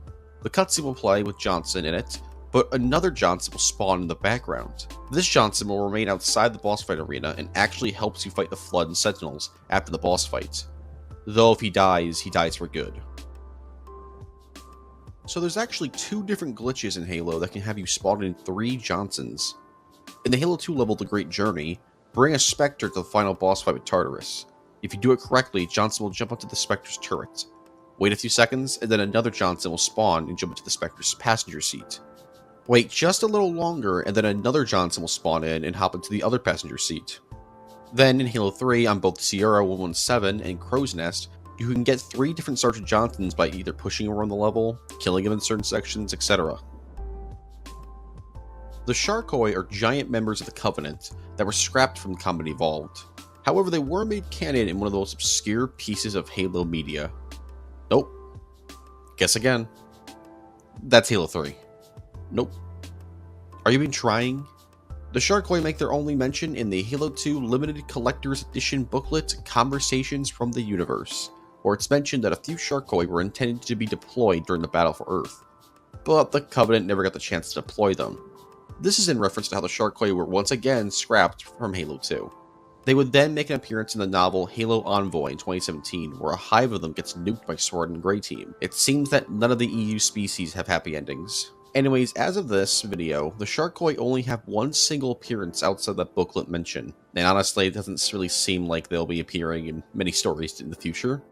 The cutscene will play with Johnson in it, but another Johnson will spawn in the background. This Johnson will remain outside the boss fight arena and actually helps you fight the Flood and Sentinels after the boss fight. Though if he dies for good. So there's actually 2 different glitches in Halo that can have you spawn in 3 Johnsons. In the Halo 2 level The Great Journey, bring a Spectre to the final boss fight with Tartarus. If you do it correctly, Johnson will jump onto the Spectre's turret. Wait a few seconds, and then another Johnson will spawn and jump into the Spectre's passenger seat. Wait just a little longer, and then another Johnson will spawn in and hop into the other passenger seat. Then in Halo 3, on both Sierra 117 and Crow's Nest, you can get 3 different Sergeant Johnsons by either pushing around the level, killing him in certain sections, etc. The Sharkoi are giant members of the Covenant that were scrapped from Combat Evolved. However, they were made canon in one of the most obscure pieces of Halo media. Nope. Guess again. That's Halo 3. Nope. Are you even trying? The Sharkoi make their only mention in the Halo 2 Limited Collector's Edition booklet, Conversations from the Universe, where it's mentioned that a few Sharkoi were intended to be deployed during the Battle for Earth, but the Covenant never got the chance to deploy them. This is in reference to how the Sharkoi were once again scrapped from Halo 2. They would then make an appearance in the novel Halo Envoy in 2017, where a hive of them gets nuked by Sword and Grey Team. It seems that none of the EU species have happy endings. Anyways, as of this video, the Sharkoi only have 1 single appearance outside that booklet mention, and honestly it doesn't really seem like they'll be appearing in many stories in the future.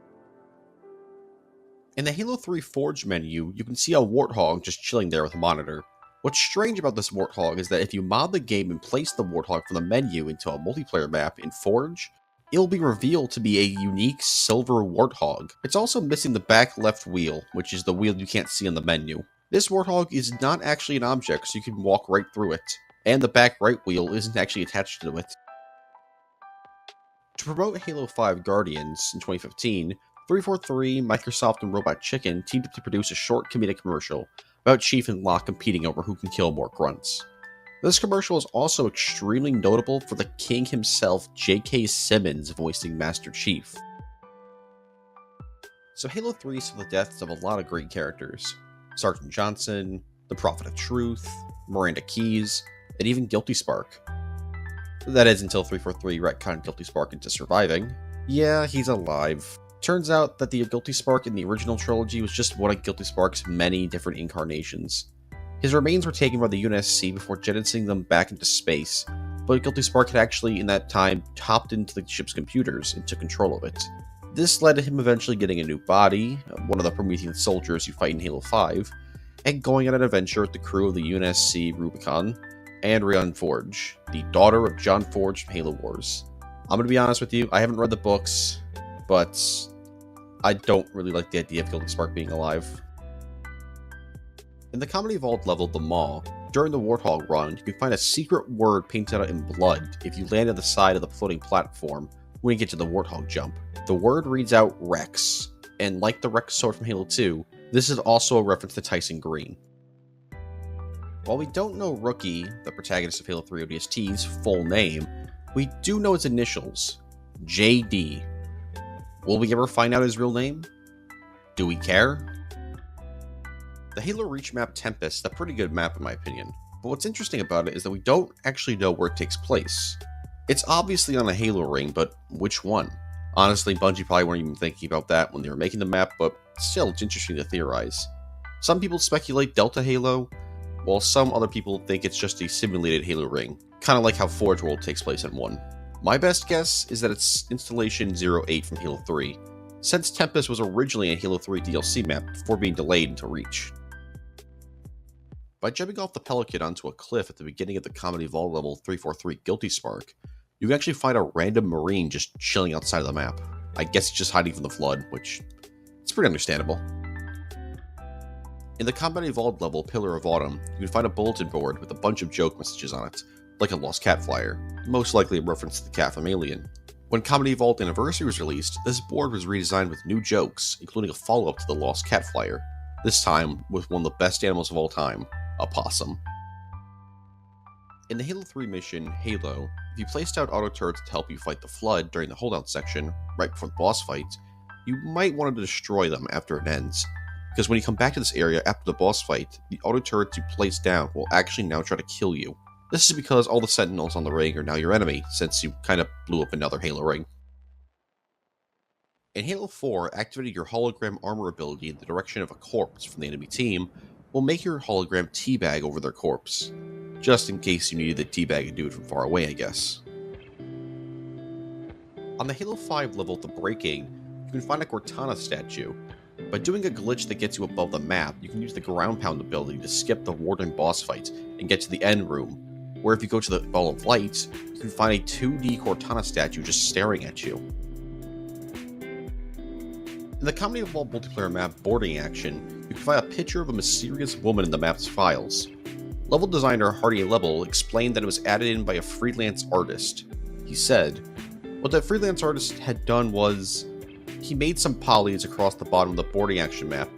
In the Halo 3 Forge menu, you can see a Warthog just chilling there with a monitor. What's strange about this Warthog is that if you mod the game and place the Warthog from the menu into a multiplayer map in Forge, it'll be revealed to be a unique silver Warthog. It's also missing the back left wheel, which is the wheel you can't see on the menu. This Warthog is not actually an object, so you can walk right through it, and the back right wheel isn't actually attached to it. To promote Halo 5 Guardians in 2015, 343, Microsoft, and Robot Chicken teamed up to produce a short comedic commercial about Chief and Locke competing over who can kill more grunts. This commercial is also extremely notable for the king himself, J.K. Simmons, voicing Master Chief. So Halo 3 saw the deaths of a lot of great characters. Sergeant Johnson, the Prophet of Truth, Miranda Keyes, and even Guilty Spark. That is until 343 retconned Guilty Spark into surviving. Yeah, he's alive. Turns out that the Guilty Spark in the original trilogy was just one of Guilty Spark's many different incarnations. His remains were taken by the UNSC before jettisoning them back into space, but Guilty Spark had actually in that time hopped into the ship's computers and took control of it. This led to him eventually getting a new body, one of the Promethean soldiers you fight in Halo 5, and going on an adventure with the crew of the UNSC Rubicon, and Rhiannon Forge, the daughter of John Forge from Halo Wars. I'm gonna be honest with you, I haven't read the books, but I don't really like the idea of Guilty Spark being alive. In the Combat Evolved level, The Maw, during the Warthog run, you can find a secret word painted out in blood if you land on the side of the floating platform when you get to the Warthog jump. The word reads out Rex, and like the Rex sword from Halo 2, this is also a reference to Tyson Green. While we don't know Rookie, the protagonist of Halo 3 ODST's full name, we do know his initials, JD. Will we ever find out his real name? Do we care? The Halo Reach map Tempest is a pretty good map in my opinion, but what's interesting about it is that we don't actually know where it takes place. It's obviously on a Halo ring, but which one? Honestly, Bungie probably weren't even thinking about that when they were making the map, but still, it's interesting to theorize. Some people speculate Delta Halo, while some other people think it's just a simulated Halo ring, kind of like how Forge World takes place in 1. My best guess is that it's Installation 08 from Halo 3, since Tempest was originally a Halo 3 DLC map before being delayed until Reach. By jumping off the Pelican onto a cliff at the beginning of the Combat Evolved level 343 Guilty Spark, you can actually find a random Marine just chilling outside of the map. I guess he's just hiding from the Flood, which is pretty understandable. In the Combat Evolved level Pillar of Autumn, you can find a bulletin board with a bunch of joke messages on it, like a lost cat flyer, most likely a reference to the cat from Alien. When Combat Evolved Anniversary was released, this board was redesigned with new jokes, including a follow-up to the lost cat flyer, this time with one of the best animals of all time, a possum. In the Halo 3 mission, Halo, if you placed down auto turrets to help you fight the Flood during the holdout section, right before the boss fight, you might want to destroy them after it ends. Because when you come back to this area after the boss fight, the auto turrets you placed down will actually now try to kill you. This is because all the sentinels on the ring are now your enemy, since you kind of blew up another Halo ring. In Halo 4, activating your hologram armor ability in the direction of a corpse from the enemy team will make your hologram teabag over their corpse. Just in case you needed the teabag to do it from far away, I guess. On the Halo 5 level at the Breaking, you can find a Cortana statue. By doing a glitch that gets you above the map, you can use the ground pound ability to skip the Warden boss fight and get to the end room, where if you go to the Ball of Light, you can find a 2D Cortana statue just staring at you. In the Comedy of All multiplayer map Boarding Action, you can find a picture of a mysterious woman in the map's files. Level designer Hardy Level explained that it was added in by a freelance artist. He said, what that freelance artist had done was, he made some polys across the bottom of the Boarding Action map,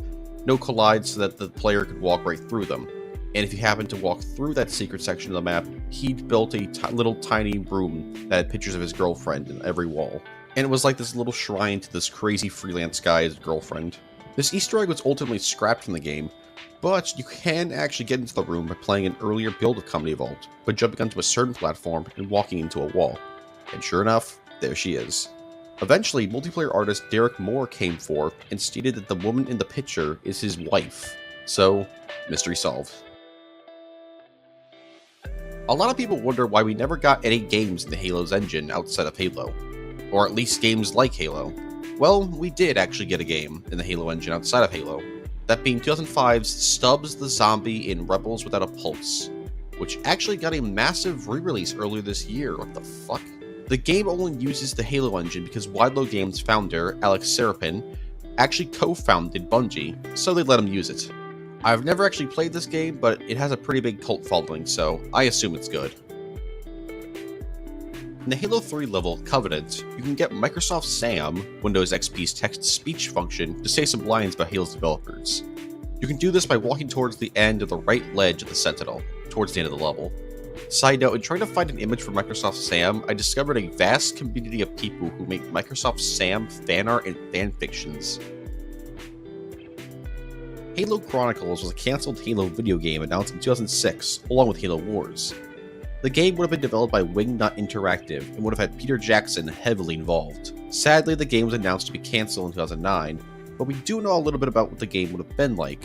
no collides so that the player could walk right through them. And if you happen to walk through that secret section of the map, he'd built a little tiny room that had pictures of his girlfriend in every wall. And it was like this little shrine to this crazy freelance guy's girlfriend. This Easter egg was ultimately scrapped from the game, but you can actually get into the room by playing an earlier build of Comedy Vault, by jumping onto a certain platform and walking into a wall. And sure enough, there she is. Eventually, multiplayer artist Derek Moore came forth and stated that the woman in the picture is his wife. So, mystery solved. A lot of people wonder why we never got any games in the Halo's engine outside of Halo. Or at least games like Halo. Well, we did actually get a game in the Halo engine outside of Halo. That being 2005's Stubbs the Zombie in Rebels Without a Pulse, which actually got a massive re-release earlier this year. What the fuck? The game only uses the Halo engine because Widelow Games founder Alex Serapin actually co-founded Bungie, so they let him use it. I've never actually played this game, but it has a pretty big cult following, so I assume it's good. In the Halo 3 level Covenant, you can get Microsoft Sam, Windows XP's text-to-speech function, to say some lines about Halo's developers. You can do this by walking towards the end of the right ledge of the Sentinel, towards the end of the level. Side note, in trying to find an image for Microsoft Sam, I discovered a vast community of people who make Microsoft Sam fanart and fanfictions. Halo Chronicles was a cancelled Halo video game announced in 2006, along with Halo Wars. The game would have been developed by Wingnut Interactive and would have had Peter Jackson heavily involved. Sadly, the game was announced to be cancelled in 2009, but we do know a little bit about what the game would have been like.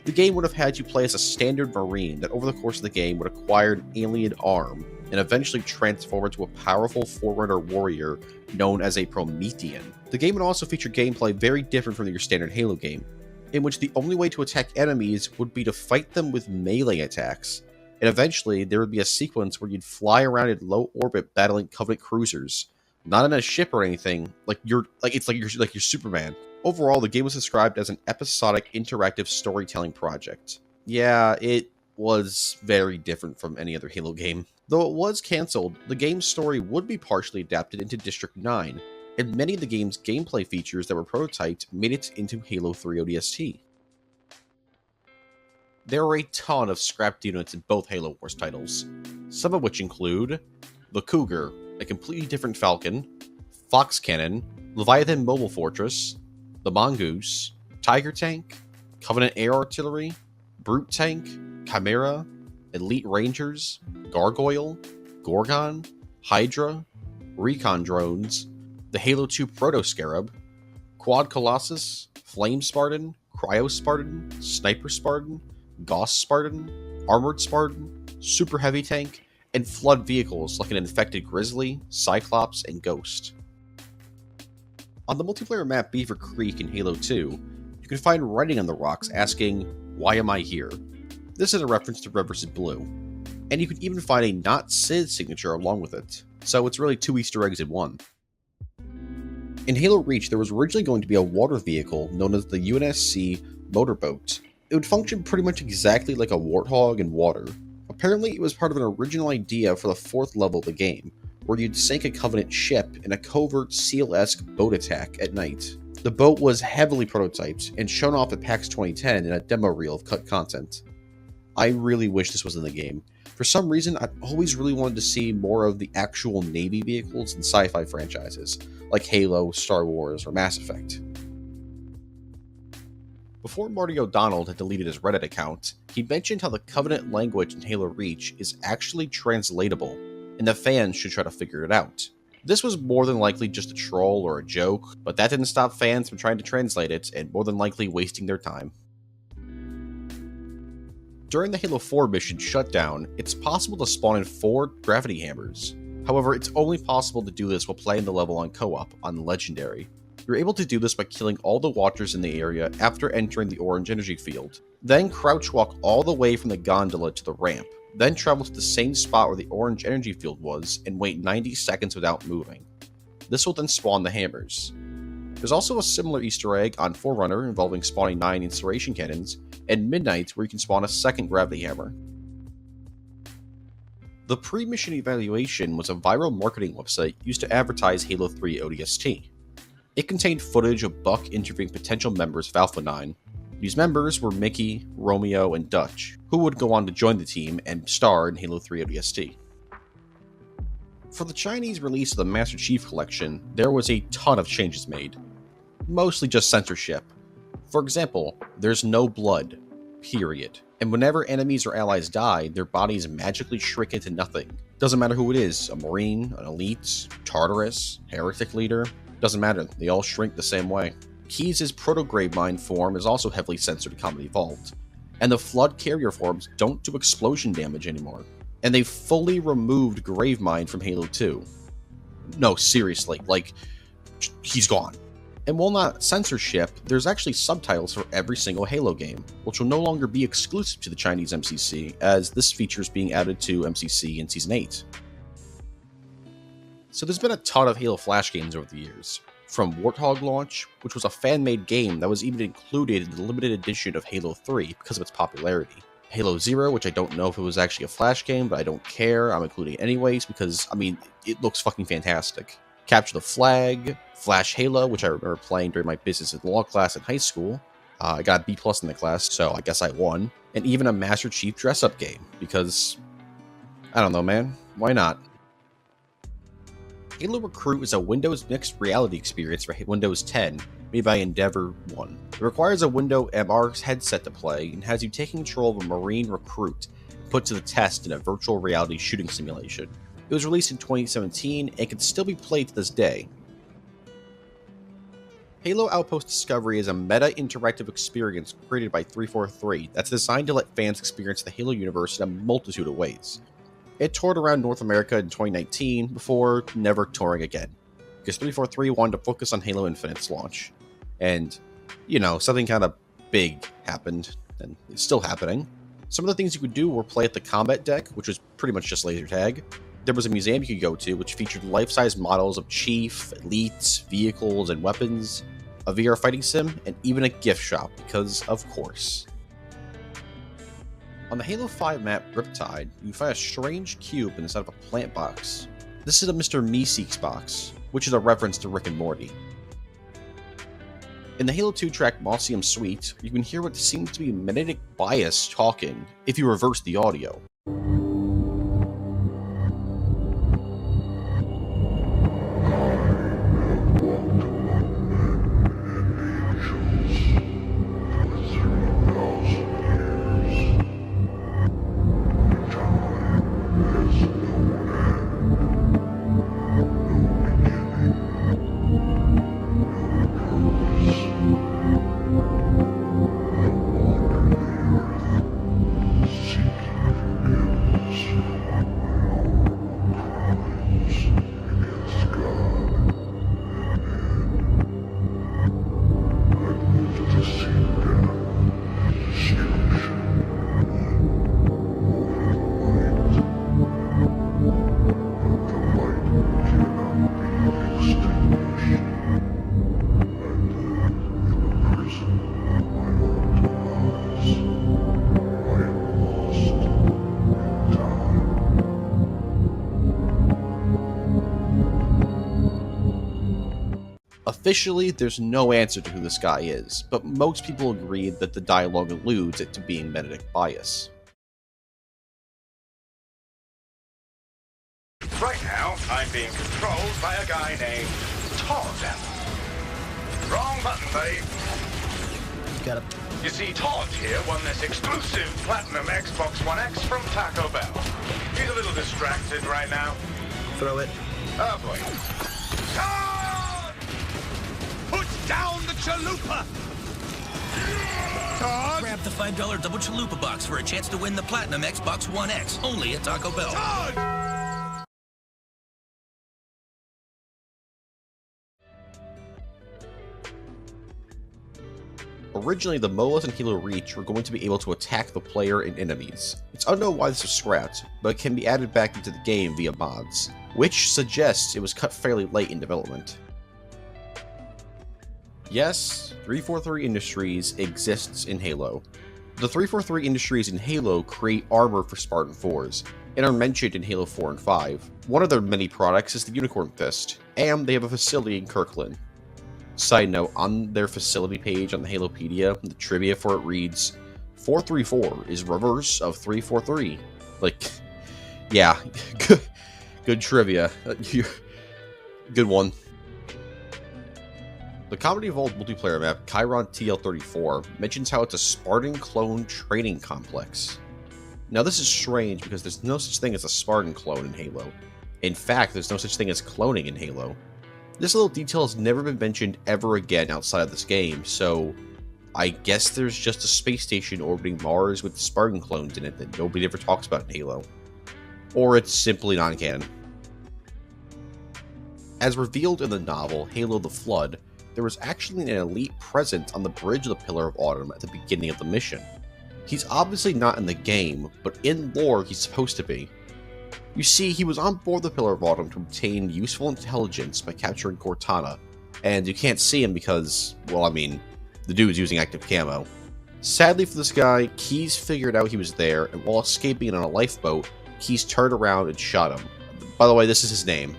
The game would have had you play as a standard Marine that over the course of the game would acquire an alien arm and eventually transform into a powerful Forerunner warrior known as a Promethean. The game would also feature gameplay very different from your standard Halo game, in which the only way to attack enemies would be to fight them with melee attacks. And eventually, there would be a sequence where you'd fly around in low orbit battling Covenant cruisers, not in a ship or anything. Like you're Superman. Overall, the game was described as an episodic interactive storytelling project. Yeah, it was very different from any other Halo game. Though it was cancelled, the game's story would be partially adapted into District 9, and many of the game's gameplay features that were prototyped made it into Halo 3 ODST. There are a ton of scrapped units in both Halo Wars titles, some of which include the Cougar, a completely different Falcon, Fox Cannon, Leviathan Mobile Fortress, the Mongoose, Tiger Tank, Covenant Air Artillery, Brute Tank, Chimera, Elite Rangers, Gargoyle, Gorgon, Hydra, Recon Drones, the Halo 2 Proto-Scarab, Quad Colossus, Flame Spartan, Cryo Spartan, Sniper Spartan, Gauss Spartan, Armored Spartan, Super Heavy Tank, and Flood vehicles like an Infected Grizzly, Cyclops, and Ghost. On the multiplayer map Beaver Creek in Halo 2, you can find writing on the rocks asking, "Why am I here?" This is a reference to Red vs. Blue. And you can even find a Not Sid signature along with it, so it's really 2 Easter eggs in one. In Halo Reach, there was originally going to be a water vehicle known as the UNSC Motorboat. It would function pretty much exactly like a Warthog in water. Apparently, it was part of an original idea for the 4th level of the game, where you'd sink a Covenant ship in a covert SEAL-esque boat attack at night. The boat was heavily prototyped and shown off at PAX 2010 in a demo reel of cut content. I really wish this was in the game. For some reason, I've always really wanted to see more of the actual Navy vehicles in sci-fi franchises, like Halo, Star Wars, or Mass Effect. Before Marty O'Donnell had deleted his Reddit account, he mentioned how the Covenant language in Halo Reach is actually translatable, and the fans should try to figure it out. This was more than likely just a troll or a joke, but that didn't stop fans from trying to translate it, and more than likely wasting their time. During the Halo 4 mission Shutdown, it's possible to spawn in 4 gravity hammers. However, it's only possible to do this while playing the level on co-op, on Legendary. You're able to do this by killing all the watchers in the area after entering the orange energy field. Then crouch walk all the way from the gondola to the ramp. Then travel to the same spot where the orange energy field was and wait 90 seconds without moving. This will then spawn the hammers. There's also a similar Easter egg on Forerunner involving spawning 9 incineration cannons, and Midnight where you can spawn a second gravity hammer. The pre-mission evaluation was a viral marketing website used to advertise Halo 3 ODST. It contained footage of Buck interviewing potential members of Alpha 9. These members were Mickey, Romeo, and Dutch, who would go on to join the team and star in Halo 3 ODST. For the Chinese release of the Master Chief Collection, there was a ton of changes made. Mostly just censorship. For example, there's no blood. Period. And whenever enemies or allies die, their bodies magically shrink into nothing. Doesn't matter who it is, a Marine, an Elite, Tartarus, Heretic Leader, doesn't matter, they all shrink the same way. Keyes' proto-Gravemind form is also heavily censored in Combat Evolved, and the Flood carrier forms don't do explosion damage anymore. And they've fully removed Gravemind from Halo 2. No, seriously, like, he's gone. And while not censorship, there's actually subtitles for every single Halo game, which will no longer be exclusive to the Chinese MCC, as this feature is being added to MCC in Season 8. So there's been a ton of Halo Flash games over the years. From Warthog Launch, which was a fan-made game that was even included in the limited edition of Halo 3 because of its popularity. Halo Zero, which I don't know if it was actually a Flash game, but I don't care, I'm including it anyways because, I mean, it looks fucking fantastic. Capture the Flag, Flash Halo, which I remember playing during my business and law class in high school. I got a B+ in the class, so I guess I won. And even a Master Chief dress-up game, because, I don't know, man, why not? Halo Recruit is a Windows mixed reality experience for Windows 10, made by Endeavor One. It requires a Windows MR headset to play, and has you taking control of a Marine recruit, put to the test in a virtual reality shooting simulation. It was released in 2017, and can still be played to this day. Halo Outpost Discovery is a meta-interactive experience created by 343 that's designed to let fans experience the Halo universe in a multitude of ways. It toured around North America in 2019 before never touring again, because 343 wanted to focus on Halo Infinite's launch. And, you know, something kind of big happened, and it's still happening. Some of the things you could do were play at the combat deck, which was pretty much just laser tag. There was a museum you could go to, which featured life-size models of Chief, Elites, vehicles, and weapons, a VR fighting sim, and even a gift shop, because of course. On the Halo 5 map Riptide, you find a strange cube inside of a plant box. This is a Mr. Meeseeks box, which is a reference to Rick and Morty. In the Halo 2 track Mossium Suite, you can hear what seems to be Magnetic Bias talking if you reverse the audio. Officially, there's no answer to who this guy is, but most people agree that the dialogue alludes it to being Magnetic Bias. I'm being controlled by a guy named Todd. Wrong button, babe. Got it. You see, Todd here won this exclusive Platinum Xbox One X from Taco Bell. He's a little distracted right now. Throw it. Oh, boy. Todd! Put down the chalupa! Todd! Grab the $5 double chalupa box for a chance to win the Platinum Xbox One X, only at Taco Bell. Todd! Originally, the MOAs in Halo Reach were going to be able to attack the player and enemies. It's unknown why this was scrapped, but it can be added back into the game via mods, which suggests it was cut fairly late in development. Yes, 343 Industries exists in Halo. The 343 Industries in Halo create armor for Spartan 4s, and are mentioned in Halo 4 and 5. One of their many products is the Unicorn Fist, and they have a facility in Kirkland. Side note, on their facility page on the Halopedia, the trivia for it reads, 434 is reverse of 343. Like, yeah, good trivia. Good one. The Comedy Vault multiplayer map, Chiron TL34, mentions how it's a Spartan clone training complex. Now this is strange because there's no such thing as a Spartan clone in Halo. In fact, there's no such thing as cloning in Halo. This little detail has never been mentioned ever again outside of this game, so I guess there's just a space station orbiting Mars with Spartan clones in it that nobody ever talks about in Halo. Or it's simply non-canon. As revealed in the novel Halo the Flood, there was actually an elite present on the bridge of the Pillar of Autumn at the beginning of the mission. He's obviously not in the game, but in lore he's supposed to be. You see, he was on board the Pillar of Autumn to obtain useful intelligence by capturing Cortana, and you can't see him because, well, I mean, the dude's using active camo. Sadly for this guy, Keyes figured out he was there, and while escaping on a lifeboat, Keyes turned around and shot him. By the way, this is his name.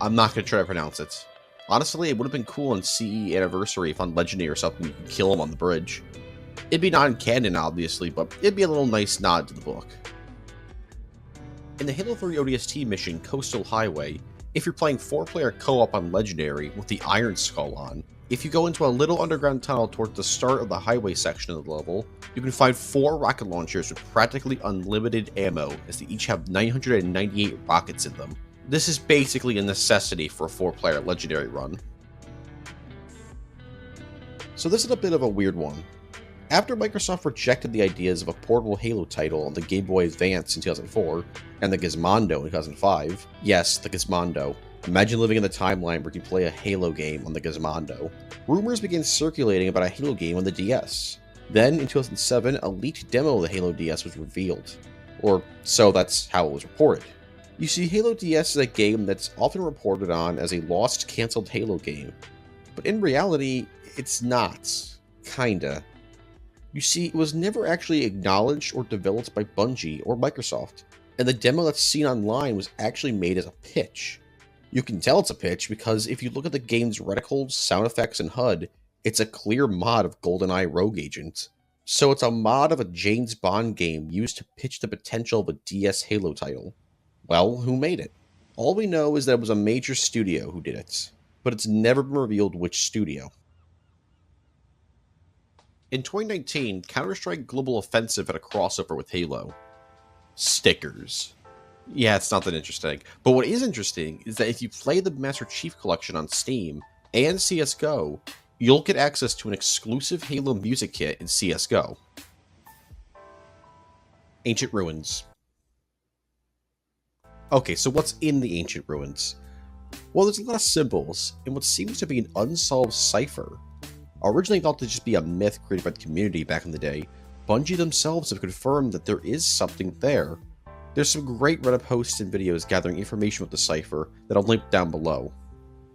I'm not going to try to pronounce it. Honestly, it would have been cool on CE Anniversary if on Legendary or something you could kill him on the bridge. It'd be non-canon, obviously, but it'd be a little nice nod to the book. In the Halo 3 ODST mission, Coastal Highway, if you're playing 4-player co-op on Legendary with the Iron Skull on, if you go into a little underground tunnel towards the start of the highway section of the level, you can find 4 rocket launchers with practically unlimited ammo, as they each have 998 rockets in them. This is basically a necessity for a 4-player Legendary run. So this is a bit of a weird one. After Microsoft rejected the ideas of a portable Halo title on the Game Boy Advance in 2004, and the Gizmondo in 2005, yes, the Gizmondo. Imagine living in the timeline where you play a Halo game on the Gizmondo. Rumors began circulating about a Halo game on the DS. Then, in 2007, a leaked demo of the Halo DS was revealed. Or, so that's how it was reported. You see, Halo DS is a game that's often reported on as a lost, cancelled Halo game. But in reality, it's not. Kinda. You see, it was never actually acknowledged or developed by Bungie or Microsoft, and the demo that's seen online was actually made as a pitch. You can tell it's a pitch because if you look at the game's reticles, sound effects, and HUD, it's a clear mod of GoldenEye Rogue Agent. So it's a mod of a James Bond game used to pitch the potential of a DS Halo title. Well, who made it? All we know is that it was a major studio who did it, but it's never been revealed which studio. In 2019, Counter-Strike Global Offensive had a crossover with Halo. Stickers. Yeah, it's not that interesting. But what is interesting is that if you play the Master Chief Collection on Steam and CSGO, you'll get access to an exclusive Halo music kit in CSGO. Ancient Ruins. Okay, so what's in the Ancient Ruins? Well, there's a lot of symbols, and what seems to be an unsolved cipher. Originally thought to just be a myth created by the community back in the day, Bungie themselves have confirmed that there is something there. There's some great Reddit posts and videos gathering information with the cipher that I'll link down below.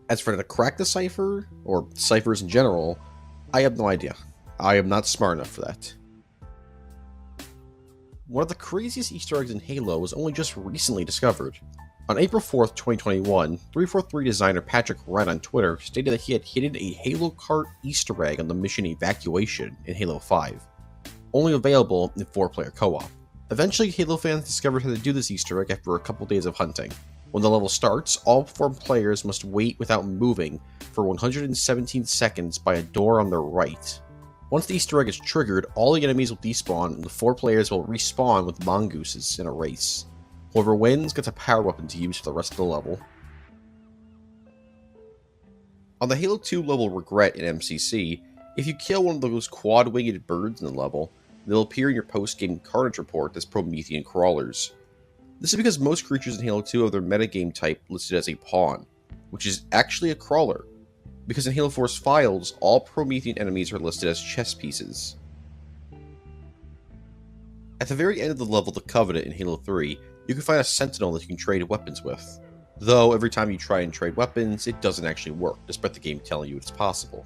As for how to crack the cipher, or ciphers in general, I have no idea. I am not smart enough for that. One of the craziest Easter eggs in Halo was only just recently discovered. On April 4th, 2021, 343 designer Patrick Wren on Twitter stated that he had hidden a Halo Kart Easter egg on the mission Evacuation in Halo 5, only available in 4-player co-op. Eventually, Halo fans discovered how to do this Easter egg after a couple days of hunting. When the level starts, all 4 players must wait without moving for 117 seconds by a door on their right. Once the Easter egg is triggered, all the enemies will despawn and the 4 players will respawn with mongooses in a race. Whoever wins gets a power weapon to use for the rest of the level. On the Halo 2 level Regret in MCC, if you kill one of those quad-winged birds in the level, they'll appear in your post-game Carnage report as Promethean crawlers. This is because most creatures in Halo 2 have their metagame type listed as a pawn, which is actually a crawler, because in Halo 4's files, all Promethean enemies are listed as chess pieces. At the very end of the level The Covenant in Halo 3, you can find a Sentinel that you can trade weapons with, though every time you try and trade weapons, it doesn't actually work, despite the game telling you it's possible.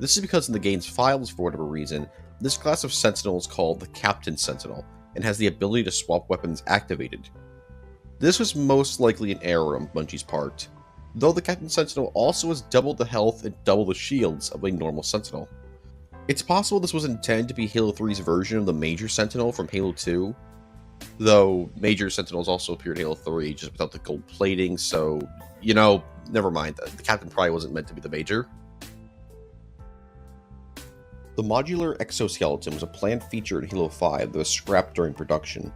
This is because in the game's files, for whatever reason, this class of Sentinel is called the Captain Sentinel, and has the ability to swap weapons activated. This was most likely an error on Bungie's part, though the Captain Sentinel also has double the health and double the shields of a normal Sentinel. It's possible this was intended to be Halo 3's version of the Major Sentinel from Halo 2, though Major Sentinels also appeared in Halo 3 just without the gold plating, so, never mind. The Captain probably wasn't meant to be the Major. The modular exoskeleton was a planned feature in Halo 5 that was scrapped during production.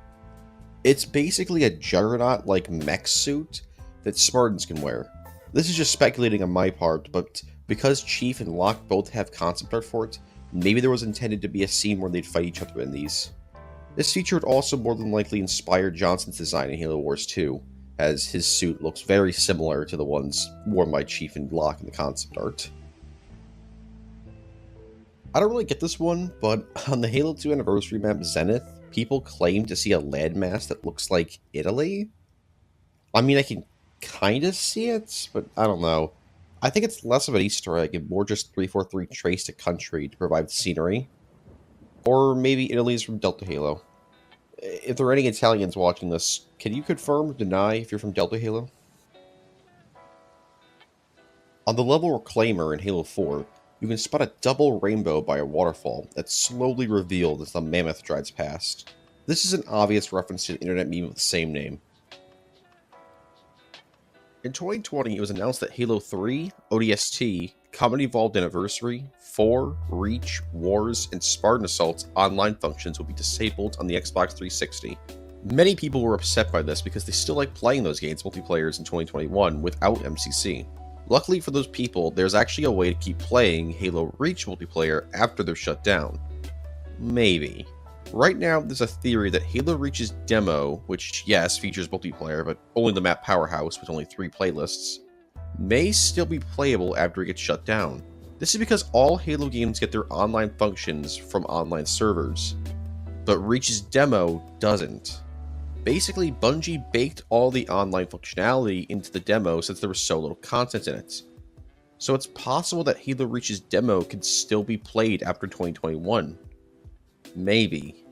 It's basically a Juggernaut-like mech suit that Spartans can wear. This is just speculating on my part, but because Chief and Locke both have concept art for it, maybe there was intended to be a scene where they'd fight each other in these. This feature would also more than likely inspire Johnson's design in Halo Wars 2, as his suit looks very similar to the ones worn by Chief and Locke in the concept art. I don't really get this one, but on the Halo 2 anniversary map Zenith, people claim to see a landmass that looks like Italy. I mean, I can kind of see it, but I don't know. I think it's less of an Easter egg and more just 343 traced a country to provide scenery. Or maybe Italy is from Delta Halo. If there are any Italians watching this, can you confirm or deny if you're from Delta Halo? On the level Reclaimer in Halo 4, you can spot a double rainbow by a waterfall that's slowly revealed as the mammoth drives past. This is an obvious reference to an internet meme of the same name. In 2020, it was announced that Halo 3, ODST, Combat Evolved Anniversary, 4, Reach, Wars, and Spartan Assault's online functions will be disabled on the Xbox 360. Many people were upset by this because they still like playing those games multiplayers in 2021 without MCC. Luckily for those people, there's actually a way to keep playing Halo Reach multiplayer after they're shut down. Maybe. Right now, there's a theory that Halo Reach's demo, which yes, features multiplayer, but only the map Powerhouse with only 3 playlists, may still be playable after it gets shut down. This is because all Halo games get their online functions from online servers, but Reach's demo doesn't. Basically, Bungie baked all the online functionality into the demo since there was so little content in it. So it's possible that Halo Reach's demo could still be played after 2021. Maybe.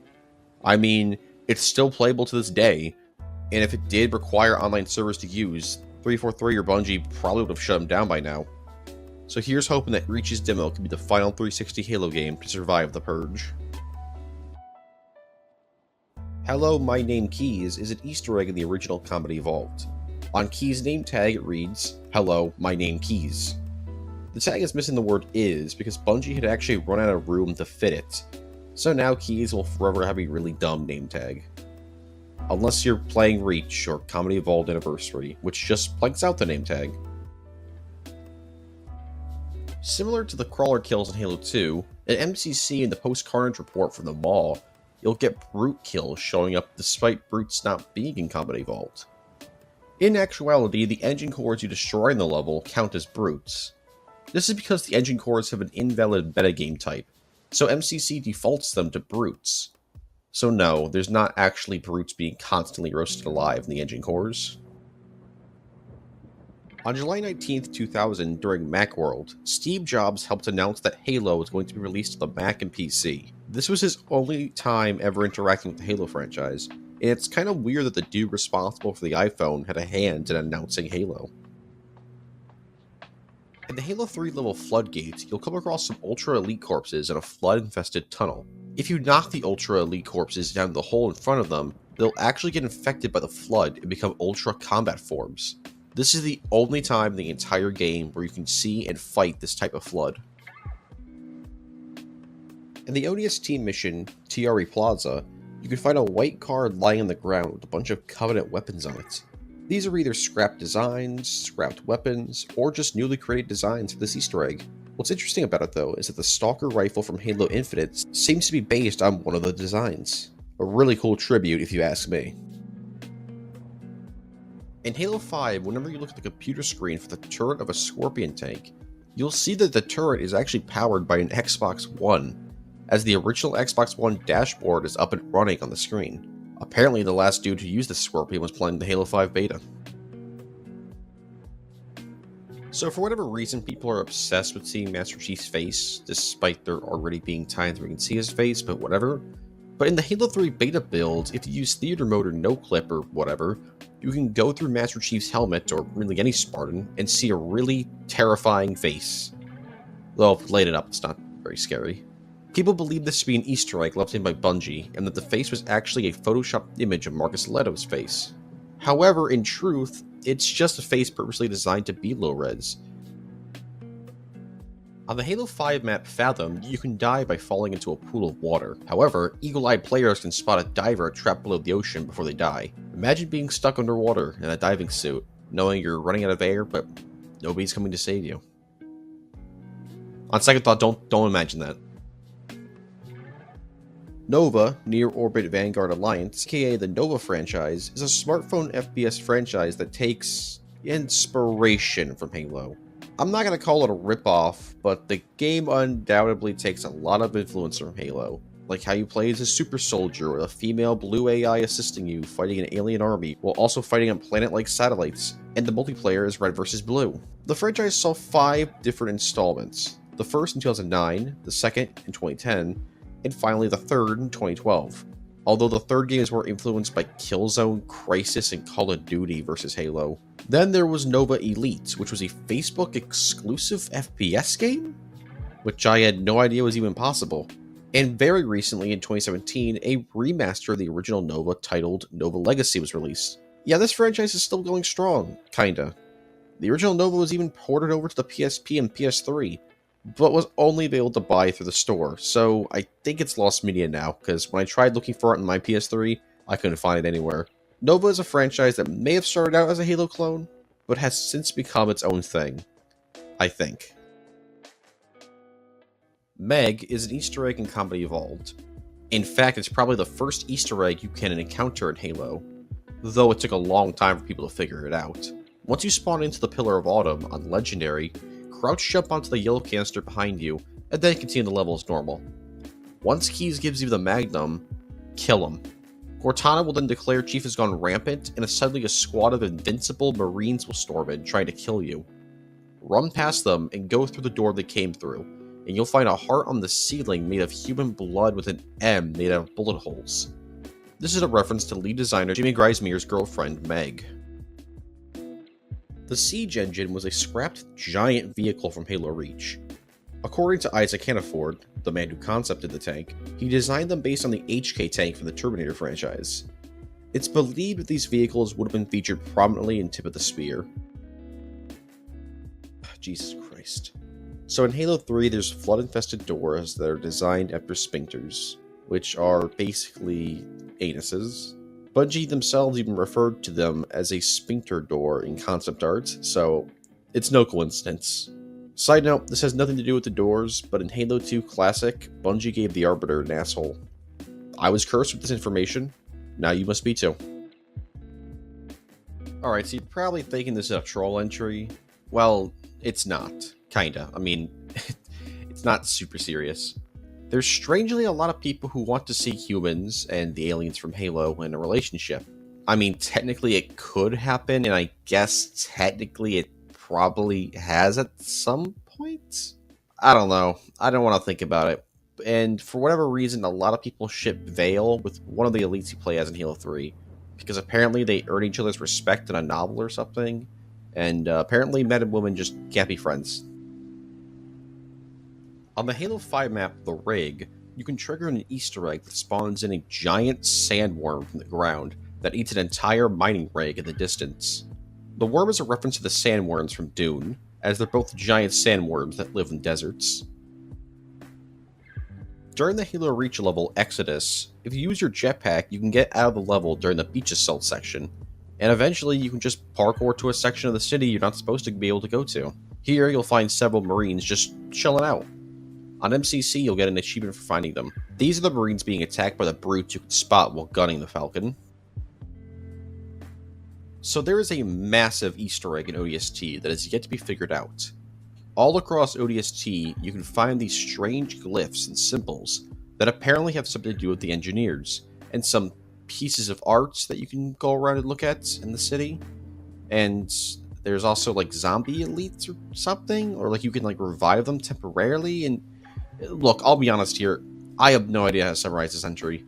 I mean, it's still playable to this day, and if it did require online servers to use, 343 or Bungie probably would have shut them down by now. So here's hoping that Reach's demo can be the final 360 Halo game to survive the purge. Hello, My Name Keys is an Easter egg in the original Combat Evolved. On Keys' name tag it reads, Hello, My Name Keys. The tag is missing the word is because Bungie had actually run out of room to fit it, so now Keys will forever have a really dumb name tag. Unless you're playing Reach or Combat Evolved Anniversary, which just blanks out the name tag. Similar to the crawler kills in Halo 2, at MCC in the post-Carnage report from the Maw, you'll get Brute kills showing up despite Brutes not being in Combat Evolved. In actuality, the engine cores you destroy in the level count as Brutes. This is because the engine cores have an invalid metagame type, so MCC defaults them to Brutes. So no, there's not actually Brutes being constantly roasted alive in the engine cores. On July 19th, 2000, during Macworld, Steve Jobs helped announce that Halo was going to be released on the Mac and PC. This was his only time ever interacting with the Halo franchise, and it's kind of weird that the dude responsible for the iPhone had a hand in announcing Halo. In the Halo 3 level Floodgate, you'll come across some Ultra Elite corpses in a flood-infested tunnel. If you knock the Ultra Elite corpses down the hole in front of them, they'll actually get infected by the Flood and become Ultra Combat Forms. This is the only time in the entire game where you can see and fight this type of Flood. In the ODST mission, TRE Plaza, you can find a white car lying on the ground with a bunch of Covenant weapons on it. These are either scrapped designs, scrapped weapons, or just newly created designs for this Easter egg. What's interesting about it though is that the Stalker rifle from Halo Infinite seems to be based on one of the designs. A really cool tribute if you ask me. In Halo 5, whenever you look at the computer screen for the turret of a Scorpion tank, you'll see that the turret is actually powered by an Xbox One, as the original Xbox One dashboard is up and running on the screen. Apparently the last dude who used the Scorpion was playing the Halo 5 beta. So for whatever reason, people are obsessed with seeing Master Chief's face, despite there already being times where you can see his face, but whatever. But in the Halo 3 beta build, if you use theater mode or no clip or whatever, you can go through Master Chief's helmet, or really any Spartan, and see a really terrifying face. Though, if you light it up, it's not very scary. People believe this to be an Easter egg left in by Bungie, and that the face was actually a photoshopped image of Marcus Leto's face. However, in truth, it's just a face purposely designed to be low-res. On the Halo 5 map Fathom, you can die by falling into a pool of water. However, eagle-eyed players can spot a diver trapped below the ocean before they die. Imagine being stuck underwater in a diving suit, knowing you're running out of air, but nobody's coming to save you. On second thought, don't imagine that. Nova, Near Orbit Vanguard Alliance, aka the Nova franchise, is a smartphone FPS franchise that takes inspiration from Halo. I'm not going to call it a ripoff, but the game undoubtedly takes a lot of influence from Halo, like how you play as a super soldier with a female blue AI assisting you fighting an alien army while also fighting on planet-like satellites, and the multiplayer is red versus blue. The franchise saw 5 different installments, the first in 2009, the second in 2010, and finally the third in 2012. Although the third game is more influenced by Killzone, Crisis, and Call of Duty versus Halo. Then there was Nova Elite, which was a Facebook exclusive FPS game? Which I had no idea was even possible. And very recently, in 2017, a remaster of the original Nova titled Nova Legacy was released. Yeah, this franchise is still going strong, kinda. The original Nova was even ported over to the PSP and PS3, but was only able to buy through the store, so I think it's lost media now, because when I tried looking for it on my PS3, I couldn't find it anywhere. Nova is a franchise that may have started out as a Halo clone, but has since become its own thing. I think. Meg is an Easter egg in Combat Evolved. In fact, it's probably the first Easter egg you can encounter in Halo, though it took a long time for people to figure it out. Once you spawn into the Pillar of Autumn on Legendary, crouch jump onto the yellow canister behind you, and then continue the level as normal. Once Keys gives you the Magnum, kill him. Cortana will then declare Chief has gone rampant, and suddenly a squad of invincible Marines will storm in, trying to kill you. Run past them and go through the door they came through, and you'll find a heart on the ceiling made of human blood with an M made out of bullet holes. This is a reference to lead designer Jimmy Griesemer's girlfriend, Meg. The Siege engine was a scrapped giant vehicle from Halo Reach. According to Isaac Hannaford, the man who concepted the tank, he designed them based on the HK tank from the Terminator franchise. It's believed that these vehicles would have been featured prominently in Tip of the Spear. Jesus Christ. So in Halo 3, there's flood-infested doors that are designed after sphincters, which are basically anuses. Bungie themselves even referred to them as a sphincter door in concept art, so it's no coincidence. Side note, this has nothing to do with the doors, but in Halo 2 Classic, Bungie gave the Arbiter an asshole. I was cursed with this information, now you must be too. Alright, so you're probably thinking this is a troll entry. Well, it's not. Kinda. I mean, it's not super serious. There's strangely a lot of people who want to see humans and the aliens from Halo in a relationship. I mean, technically it could happen, and I guess technically it probably has at some point? I don't know. I don't want to think about it. And for whatever reason, a lot of people ship Vale with one of the elites you play as in Halo 3, because apparently they earn each other's respect in a novel or something, and apparently men and women just can't be friends. On the Halo 5 map, The Rig, you can trigger an Easter egg that spawns in a giant sandworm from the ground that eats an entire mining rig in the distance. The worm is a reference to the sandworms from Dune, as they're both giant sandworms that live in deserts. During the Halo Reach level Exodus, if you use your jetpack, you can get out of the level during the beach assault section, and eventually you can just parkour to a section of the city you're not supposed to be able to go to. Here you'll find several Marines just chilling out. On MCC you'll get an achievement for finding them. These are the Marines being attacked by the brutes you can spot while gunning the Falcon. So there is a massive Easter egg in ODST that is yet to be figured out. All across ODST, you can find these strange glyphs and symbols that apparently have something to do with the engineers, and some pieces of art that you can go around and look at in the city. And there's also like zombie elites or something, or like you can like revive them temporarily. And look, I'll be honest here, I have no idea how to summarize this entry.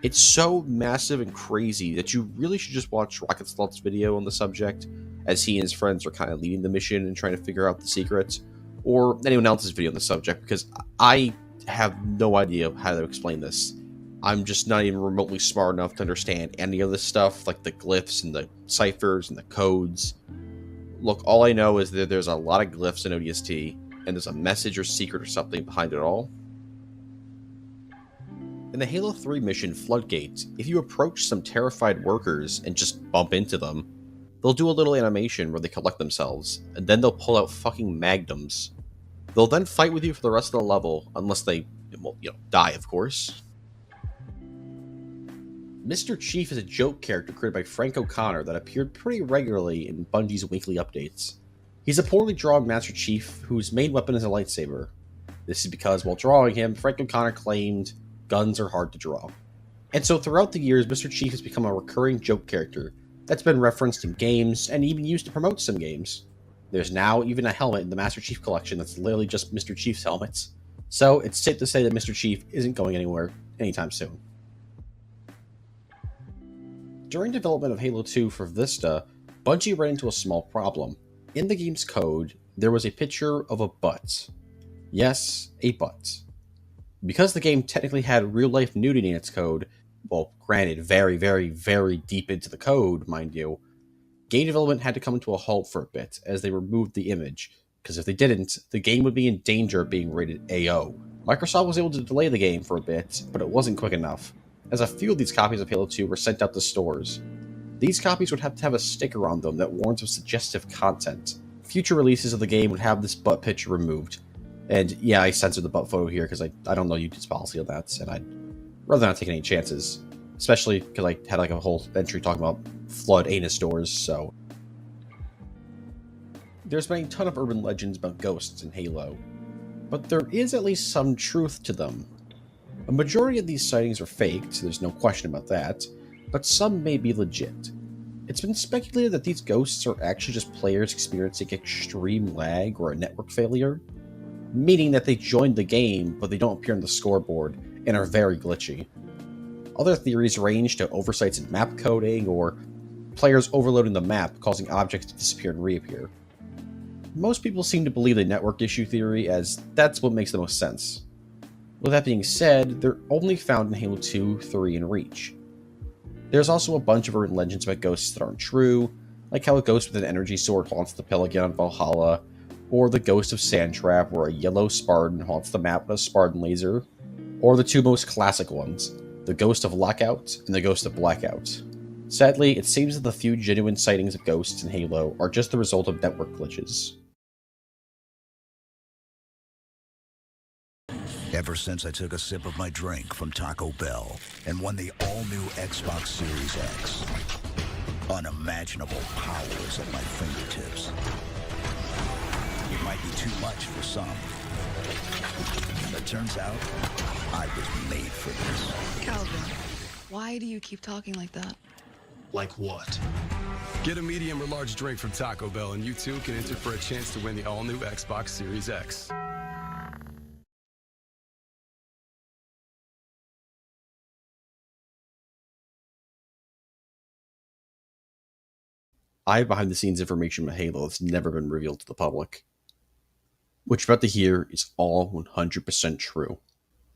It's so massive and crazy that you really should just watch Rocket Slot's video on the subject, as he and his friends are kind of leading the mission and trying to figure out the secrets, or anyone else's video on the subject, because I have no idea how to explain this. I'm just not even remotely smart enough to understand any of this stuff, like the glyphs and the ciphers and the codes. Look, all I know is that there's a lot of glyphs in ODST, and there's a message or secret or something behind it all. In the Halo 3 mission Floodgate, if you approach some terrified workers and just bump into them, they'll do a little animation where they collect themselves, and then they'll pull out fucking magnums. They'll then fight with you for the rest of the level, unless they, well, die, of course. Mr. Chief is a joke character created by Frank O'Connor that appeared pretty regularly in Bungie's weekly updates. He's a poorly drawn Master Chief whose main weapon is a lightsaber. This is because while drawing him, Frank O'Connor claimed guns are hard to draw. And so throughout the years, Mr. Chief has become a recurring joke character that's been referenced in games and even used to promote some games. There's now even a helmet in the Master Chief collection that's literally just Mr. Chief's helmets. So it's safe to say that Mr. Chief isn't going anywhere anytime soon. During development of Halo 2 for Vista, Bungie ran into a small problem. In the game's code, there was a picture of a butt. Yes, a butt. Because the game technically had real-life nudity in its code, well, granted, very, very, very deep into the code, mind you, game development had to come to a halt for a bit as they removed the image, because if they didn't, the game would be in danger of being rated AO. Microsoft was able to delay the game for a bit, but it wasn't quick enough, as a few of these copies of Halo 2 were sent out to stores. These copies would have to have a sticker on them that warns of suggestive content. Future releases of the game would have this butt picture removed. And yeah, I censored the butt photo here because I don't know YouTube's policy on that, and I'd rather not take any chances. Especially because I had like a whole entry talking about flood anus doors, so. There's been a ton of urban legends about ghosts in Halo, but there is at least some truth to them. A majority of these sightings are faked, there's no question about that, but some may be legit. It's been speculated that these ghosts are actually just players experiencing extreme lag or a network failure, meaning that they joined the game, but they don't appear on the scoreboard, and are very glitchy. Other theories range to oversights in map coding, or players overloading the map, causing objects to disappear and reappear. Most people seem to believe the network issue theory, as that's what makes the most sense. With that being said, they're only found in Halo 2, 3, and Reach. There's also a bunch of urban legends about ghosts that aren't true, like how a ghost with an energy sword haunts the Pelican on Valhalla, or the ghost of Sandtrap, where a yellow Spartan haunts the map with a Spartan laser, or the two most classic ones, the ghost of Lockout and the ghost of Blackout. Sadly, it seems that the few genuine sightings of ghosts in Halo are just the result of network glitches. Ever since I took a sip of my drink from Taco Bell and won the all-new Xbox Series X, unimaginable power is at my fingertips. It might be too much for some. But turns out, I was made for this. Calvin, why do you keep talking like that? Like what? Get a medium or large drink from Taco Bell and you too can enter for a chance to win the all-new Xbox Series X. I have behind-the-scenes information about Halo that's never been revealed to the public. What you're about to hear is all 100% true.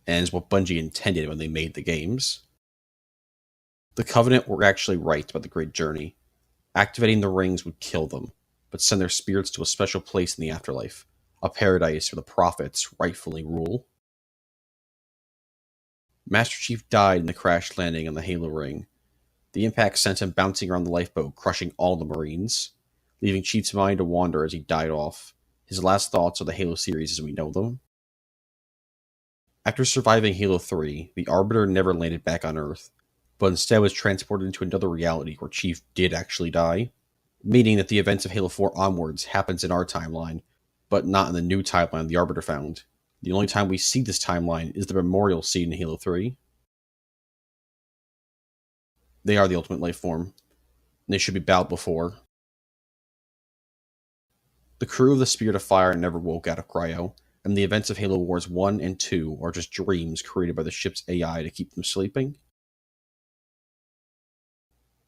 and is what Bungie intended when they made the games. The Covenant were actually right about the Great Journey. Activating the rings would kill them, but send their spirits to a special place in the afterlife, a paradise where the prophets rightfully rule. Master Chief died in the crash landing on the Halo ring. The impact sent him bouncing around the lifeboat, crushing all the Marines, leaving Chief's mind to wander as he died off. His last thoughts are the Halo series as we know them. After surviving Halo 3, the Arbiter never landed back on Earth, but instead was transported into another reality where Chief did actually die, meaning that the events of Halo 4 onwards happens in our timeline, but not in the new timeline the Arbiter found. The only time we see this timeline is the memorial scene in Halo 3. They are the ultimate life form, and they should be bowed before. The crew of the Spirit of Fire never woke out of cryo, and the events of Halo Wars 1 and 2 are just dreams created by the ship's AI to keep them sleeping.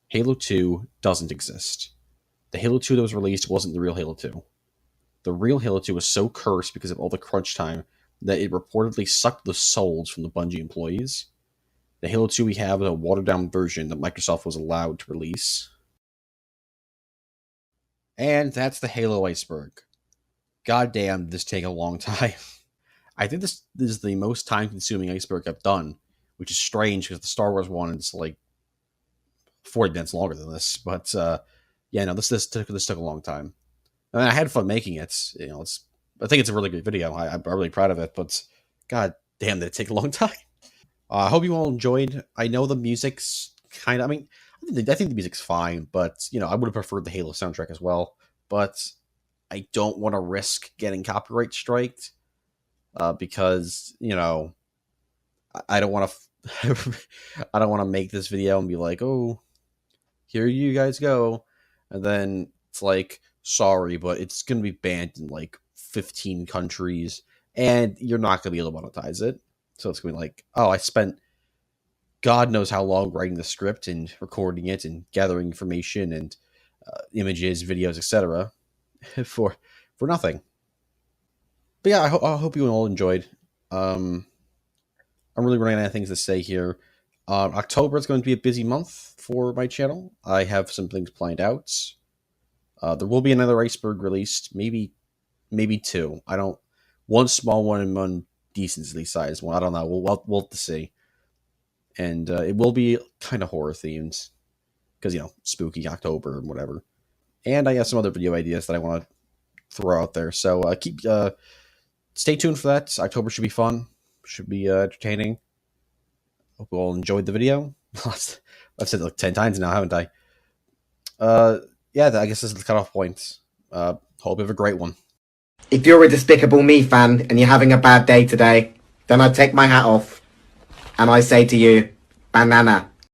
Halo 2 doesn't exist. The Halo 2 that was released wasn't the real Halo 2. The real Halo 2 was so cursed because of all the crunch time that it reportedly sucked the souls from the Bungie employees. The Halo 2 we have is a watered-down version that Microsoft was allowed to release. And that's the Halo Iceberg. Goddamn, did this take a long time. I think this is the most time-consuming Iceberg I've done, which is strange because the Star Wars one is like 40 minutes longer than this. But yeah, no, this took a long time. I mean, I had fun making it. You know, I think it's a really good video. I'm really proud of it. But god damn, did it take a long time. I hope you all enjoyed. I know the music's kind of. I mean, I think the music's fine, but you know, I would have preferred the Halo soundtrack as well. But I don't want to risk getting copyright striked because you know I don't want to. I don't want to make this video and be like, oh, here you guys go, and then it's like, sorry, but it's gonna be banned in like 15 countries, and you're not gonna be able to monetize it. So it's gonna be like, oh, I spent God knows how long writing the script and recording it and gathering information and images, videos, etc. for nothing. But yeah, I hope you all enjoyed. I'm really running out of things to say here. October is going to be a busy month for my channel. I have some things planned out. There will be another Iceberg released, maybe two. One small one and one decently sized one. I don't know. We'll have to see. And it will be kind of horror themed because you know, spooky October and whatever. And I have some other video ideas that I want to throw out there. So stay tuned for that. October should be fun. Should be entertaining. Hope you all enjoyed the video. I've said it like 10 times now, haven't I? Yeah, I guess this is the cutoff point. Hope you have a great one. If you're a Despicable Me fan and you're having a bad day today, then I take my hat off and I say to you, banana.